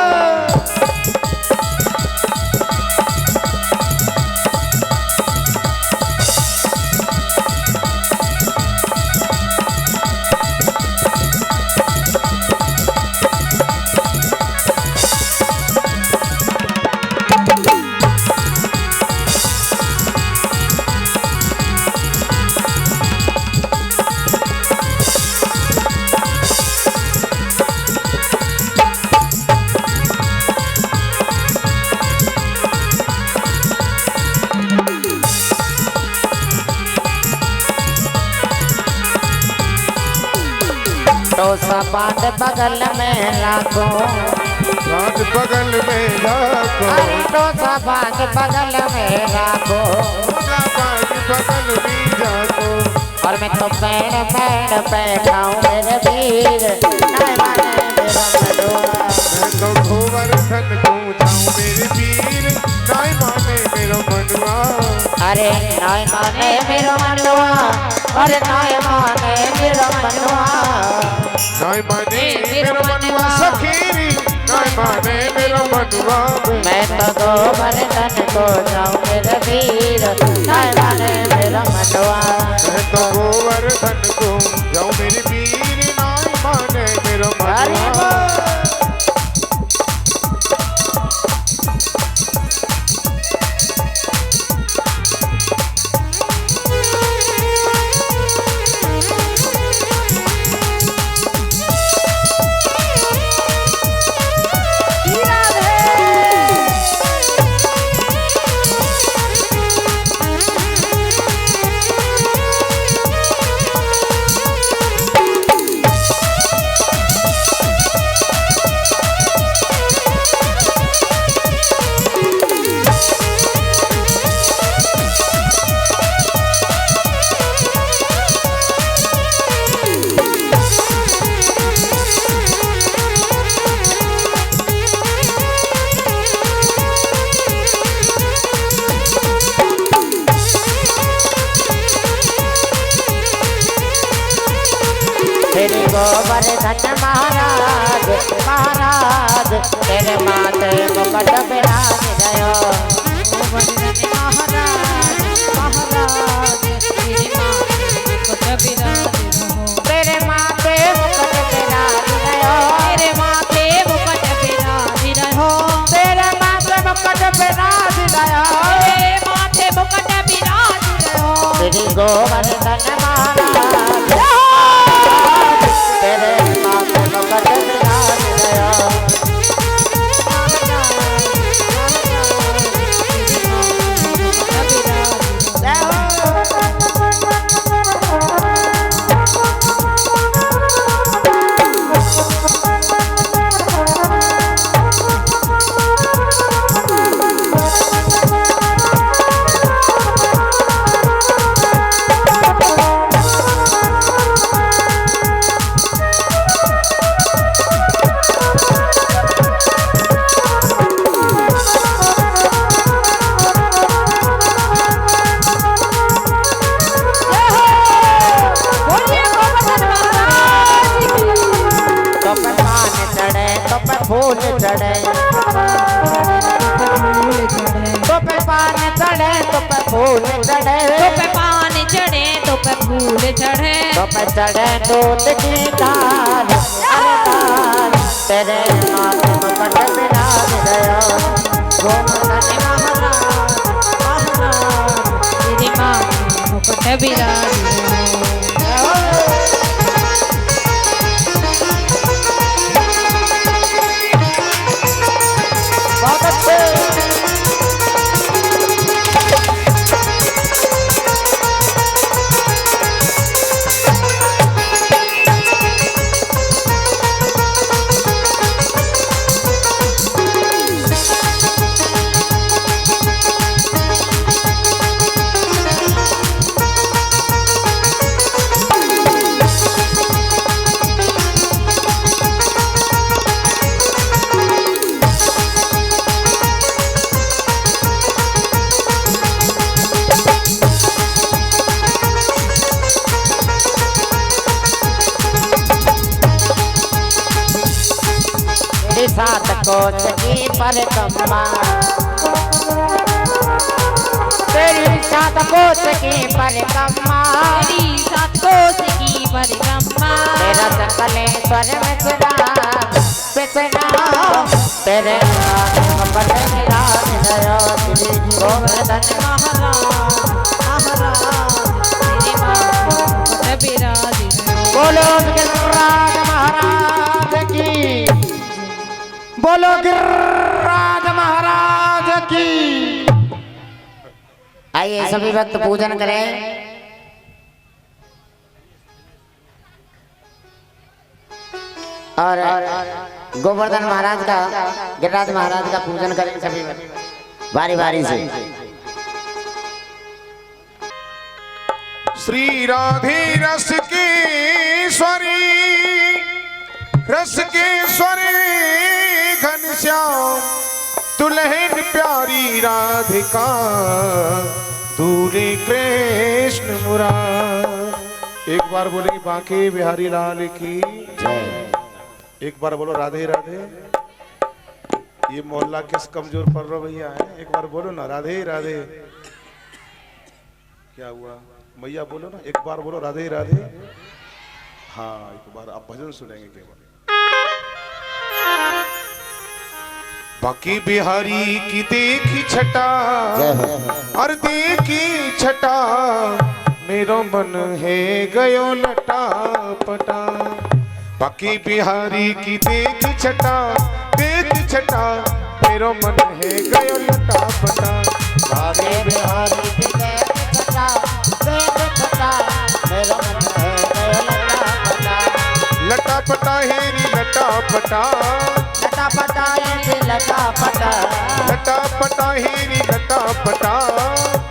तो सपाट बगल में रखो राज बगल में रखो अरे तो सपाट बगल में रखो राज बगल में रखो और मैं तो पैर पैर पे खाऊं मेरे वीर नाय माने मेरा मनवा मैं तो गोवर्धन को जाऊं मेरे वीर नाय माने मेरो मनवा अरे नाय माने मेरा मनवा अरे नाय माने मेरा मनवा नाय माने मेरो मनवा सखीरी नाय माने मेरो मनवा मैं तो गोवर्धन को जाऊं मेरे वीर नाय माने मेरा मनवा मैं तो गोवर्धन को जाऊं मेरे वीर नाय माने मेरो मनवा तेरे गोवर्धन महाराज महाराज तेरे माथे मुकुट विराज गयो गोवर्धन महाराज महाराज तेरे माथे मुकुट विराज रहो तेरे माथे मुकुट विराज गयो तेरे माथे मुकुट विराज रहो तेरे माथे मुकुट विराज गयो तेरे माथे मुकुट विराज रहो श्री गोवर्धन महाराज तेरे माथे मुकुट विराज गयो फूल चढ़े तो पे पान चढ़े तो पे फूल चढ़े तो पे पान चढ़े तो पे फूल चढ़े तो पे चढ़े दूध की दाल अरे दाल तेरे माथे मुकुट विराज गयो गोवर्धन महाराज महाराज तेरे माथे मुकुट विराज रहो बहुत अच्छे तेरी सात कोच की परिक्रमा, तेरी सात कोच की परिक्रमा, तेरी सात कोस की परिक्रमा, तेरा सकलेश्वर में पिछड़ा तेरे नाम पर मेरा हृदय श्री गोवर्धन महाराज तेरे माथे विराजे। बोलो गिरिराज महाराज की, बोलो गिरिराज महाराज की। आइए सभी भक्त पूजन करें। और गोवर्धन महाराज का, गिरिराज महाराज का पूजन करें सभी बारी बारी से। श्री राधे रस के स्वरी, रस के स्वरी घनश्याम, दुल्हन प्यारी राधिका, दूल्हे कृष्ण मुरार। एक बार बोलेंगे बांके बिहारी लाल की जय। एक बार बोलो राधे राधे। ये मोहल्ला किस कमजोर पड़ रहा भैया है, एक बार बोलो ना राधे राधे। क्या हुआ मैया, बोलो ना एक बार बोलो राधे राधे। हाँ एक बार आप भजन सुनेंगे केवल। बाकी बिहारी की देखी छटा, और देखी छटा, मेरो मन है गयो लटा पटा। बाकी बिहारी की देखी छटा, देखी छटा, मेरो मन है गयो लटा पटा। बाकी बिहारी की देखी छटा, देखी छटा, मेरो मन है गयो लटा पटा। लटा पटा हेरी लटा पटा, लटा पटा ये लटा पटा, लटा पटा हेरी लटा पटा।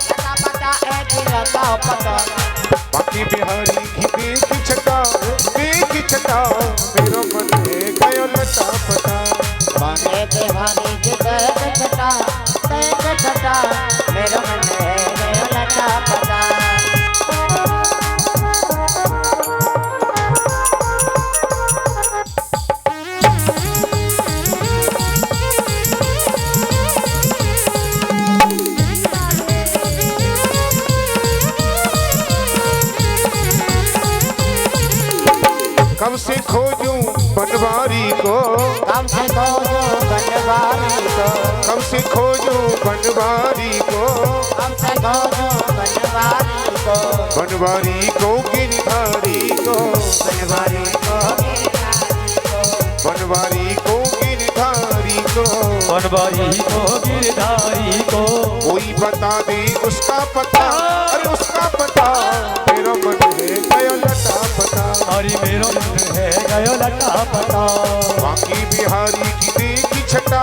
लटा पटा ये लटा पटा। बाकी बिहारी की देखी छटा, देखी छटा, मेरो मन है गयो लटा पटा। बाकी बिहारी की देखी छटा, देखी छटा, मेरो मन है गयो लटा पटा। कब से खोजूं बनवारी को, कब से खोजूं बनवारी को, कब से खोजूं बनवारी को, कब से खोजूं बनवारी को, बनवारी को गिरधारी को, बनवारी को, बनवारी को गिरधारी को, बनवारी को गिरधारी को, कोई बता दे उसका पता, अरे उसका पता, मेरा मन है गयो लटा पता। हरि मेरो मन है गयो लटा पता। बाकी बिहारी की देखी छटा,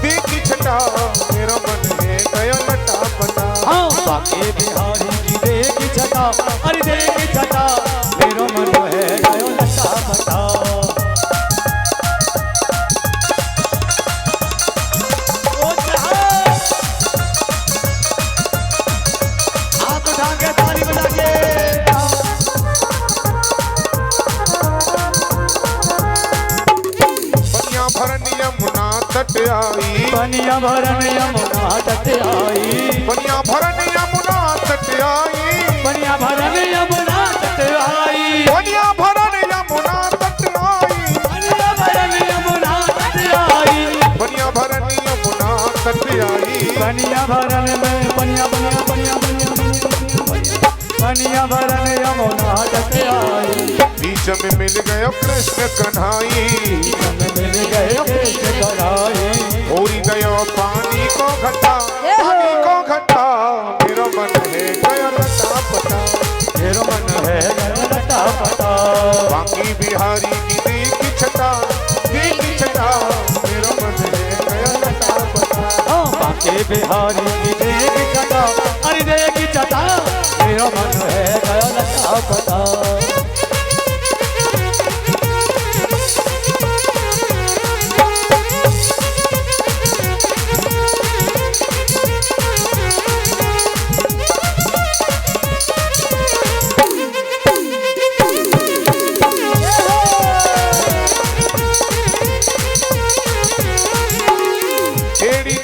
देखी छटा, मेरा मन है गयो लटा पता। हाँ बाकी बिहारी की देखी छटा, अरे देखी छटा, मेरो मन है गयो लटा पता। हाथ उठा के ताली बजा के भरन यमुना तट आई, बनिया भरन यमुना तट आई, बनिया भरन यमुना तट आई, बनिया भरन यमुना तट आई, बनिया भरन यमुना तट आई, बनिया भरन यमुना तट आई, बनिया भरन यमुना तट आई। बनिया भरन में बनिया बनिया बनिया बनिया बनिया भरन यमुना तट आई। बीच में मिल गयो कृष्ण कन्हाई, मिल गए कृष्ण कन्हाई, होरी गयो पानी को घटा, पानी को घटा, मेरा मन है गयो लटा पटा। मेरो मन है गयो लटा पता। बाकी बिहारी की देखी छटा, देखी छटा, मेरा मन है गयो लटा पटा। बाकी बिहारी की देखी छटा, अरे देखी छटा, मेरो मन है गयो लटा पता।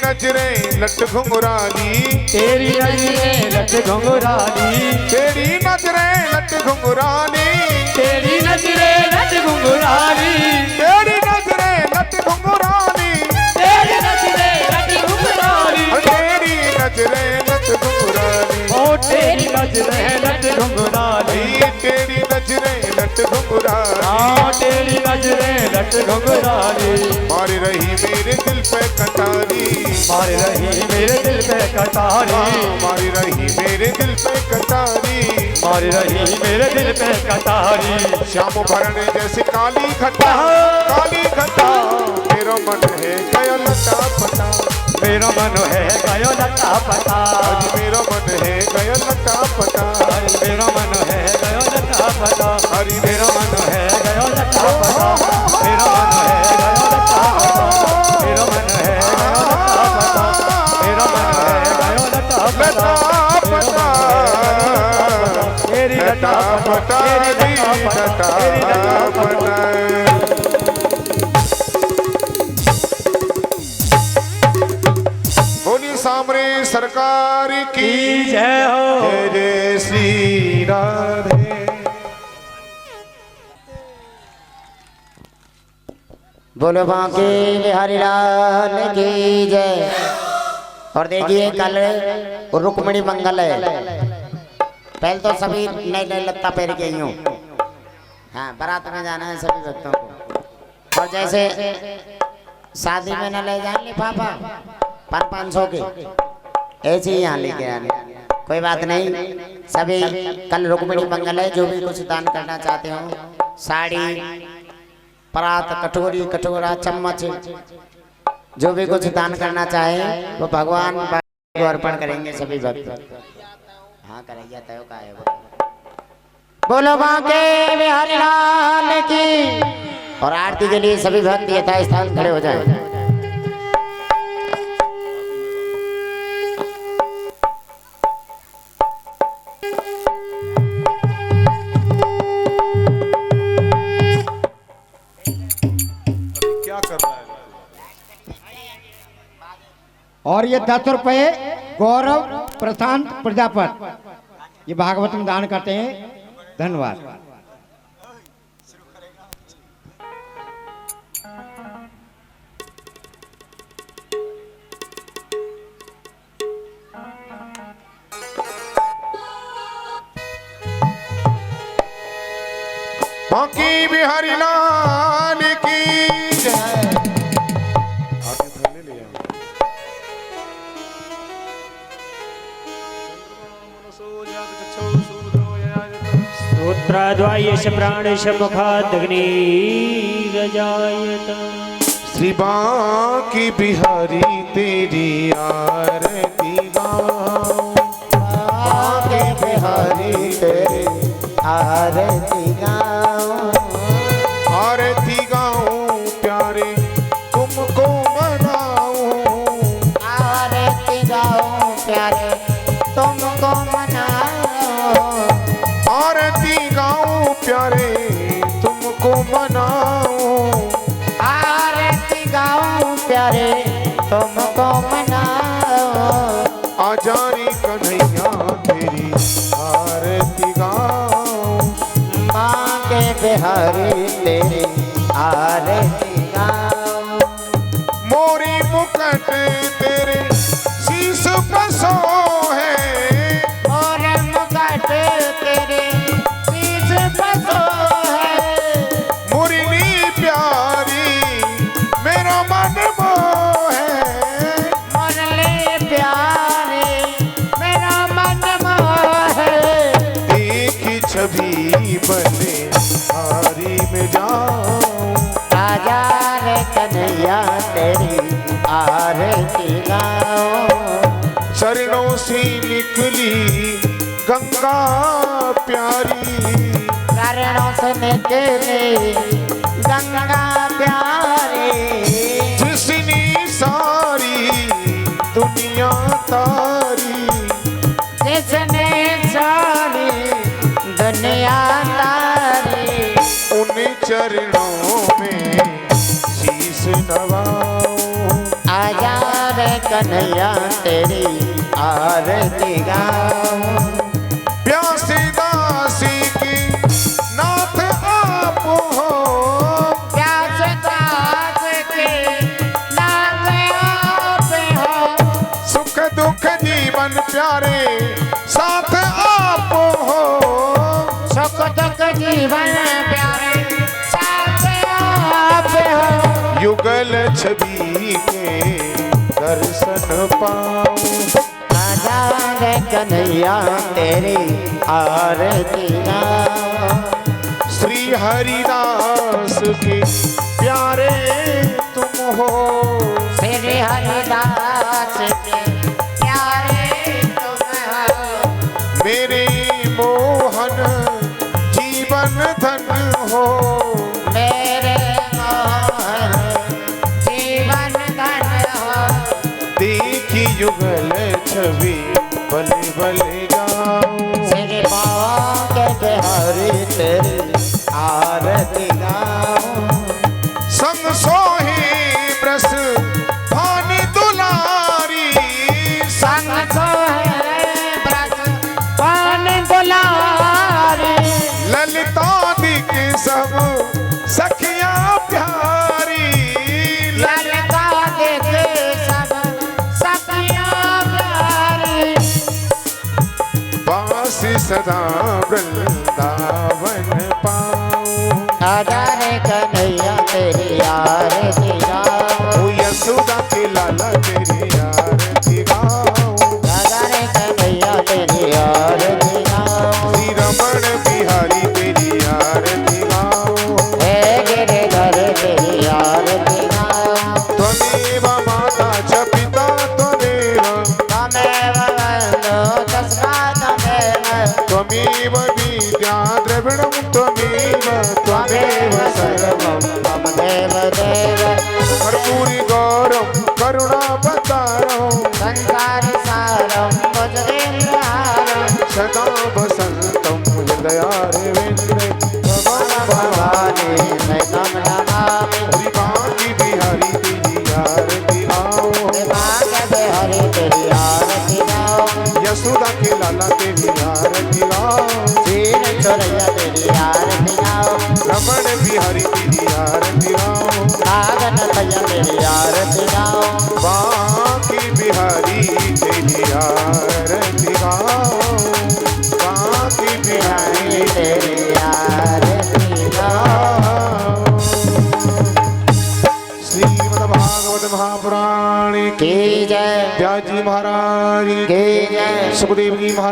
नजरें लट घुंघराली, तेरी नजरें लट घुंघराली, तेरी नजरें लट घुंघराली, तेरी नजरें लट घुंघराली, तेरी नजरें लट घुंघराली, तेरी नजरें लट घुंघराली, तेरी नजरें लट घुंघराली, ओ तेरी नजरें लट घुंघराली, तेरी नजरें लट घुंघराली, हाँ तेरी नजरें लट घुंघराली, मार रही मेरे दिल पे कटारी, मार रही मेरे दिल पे कटारी, मार रही मेरे दिल पे कटारी, मार रही मेरे दिल पे कटारी, श्याम भरण जैसे काली घटा, काली घटा, मेरा मन है गया लटा पटा, मेरा मन है गयो लटा पटा, आज मेरा मन है गया लटा पटा, मेरा मन है गयो लटा पटा, हरि मेरा मन है गयो लटा पटा, मेरा मन है गयो लटा पटा, मेरा मन है गयो लटा पटा, मेरा मन है गयो लटा पटा, लटा पटा, तेरी लटा पटा, तेरी लटा पटा, तेरी लटा पटा, बोली सामने सरकार की जय हो। जय जय श्री राधे। बोलो बांके बिहारी लाल की जय। और देखिए कल रुक्मिणी मंगल है, पहले तो सभी नए नए लत्ता पहन के ही हूँ। हाँ, बारात में जाना है सभी भक्तों को। और जैसे शादी में न ले जाए लिफाफा 500 के, ऐसे ही यहाँ लेके आने, कोई बात नहीं। सभी कल रुक्मिणी मंगल है, जो भी कुछ दान करना चाहते हो, साड़ी, परात, कटोरी, कटोरा, चम्मच, जो भी कुछ दान करना चाहे वो भगवान को अर्पण करेंगे सभी भक्त। हाँ करेंगे तय का है। बोलो बांके बिहारी लाल की। और आरती के लिए सभी भक्त यथास्थान खड़े हो जाए। क्या कर रहा है? और ये 10 रुपए गौरव प्रशांत प्रजापत ये भागवत में दान करते हैं। धन्यवाद। बांके बिहारी लाल की जय। श्रोत्राद्वायश प्राणश मुखादग्निरजायत। श्री बांके बिहारी तेरी आरती गाऊं, बांके बिहारी तेरी आरती गाऊं, आरती गाऊं प्यारे तुमको मनाऊं, आरती गाऊं प्यारे तुमको मनाऊं, आरती गाऊं प्यारे तुमको मनाऊं, आरती गाऊं प्यारे तुमको मनाऊं। आजारी कन्हैया तेरी आरती गाऊं, बांके बिहारी तेरी आरती गाऊं, मोरी मुकुट तेरे शीश पर सोहे, और मुकुट तेरे शीश पर सोहे, मुरली प्यारी मेरा मन मोहे, मुरली प्यारी मेरा मन मोहे। देखी छवि बने हारी में जाऊं, आजा रे कन्हैया तेरी आरती गाऊं, चरणों से निकली गंगा प्यारी, चरणों से निकली गंगा प्यारी, जिसने सारी दुनिया तारी, जिसने सारी दुनिया तारी। उन चरणों में शीश नवाऊं, आजा रे कन्हैया तेरी आरती गाऊं। प्यासी दासी की नाथ आप हो, प्यास दास के नाथ आप हो। सुख दुख जीवन प्यारे साथ आप हो, सुख दुख जीवन प्यारे साथ आप हो। युगल छवि के दर्शन पाऊं। आजा कन्हैया तेरी आरती गाऊं। श्री हरिदास के प्यारे तुम हो, श्री हरिदास के प्यारे तुम हो। मेरे मोहन जीवन धन हो, मेरे मोहन जीवन धन हो। देखी युगल छवि बल बल गाऊं। श्री बाबा के बिहारी तेरी आरती गाऊं। संग सोहे ब्रस भानी दुलारी, संग सोहे ब्रज पान दुलारी। ललिता दिक सब सखियां प्यारी, ललिता देख सब सखियां प्यारी। बासी सदा वृंदावन पाऊं। आजा रे कन्हैया तेरी आरती गाऊं। ओ यशोदा के लाला तेरी आरती गाऊं। आजा रे कन्हैया तेरी आरती गाऊं। श्री रमण बिहारी तेरी आरती गाऊं। हे गिरिधर तेरी आरती गाऊं। त्वमेव माता च पिता त्वमेव, त्वमेव बन्धु तस्मा त्वमेव। त्वमेव विद्या द्रविणं त्वमेव, त्वमेव सर्वं मम देव देव। कर्पूरी गौरव करुणावतारं, संसार सारं भुजगेन्द्रहारं। सदा वसन्तं हृदयारविन्दे भवानी मैं तम नमामि। श्री बांकी बिहारी तेरी आरती गाऊं। भाग्य बिहारी तेरी आरती गाऊं। यशोदा के लाला तेरी आरती गाऊं। श्री चोरैया तेरी आरती गाऊं। रमण बिहारी तेरी आरती गाऊं। नागन भैया तेरी आरती गाऊं। बांकी बिहारी तेरी आरती गाऊं। बांकी बिहारी तेरी आरती गाऊं। श्रीमद्भागवत महापुराण की की जय व्यास जी महाराज की जय। सुखदेव जी महाराज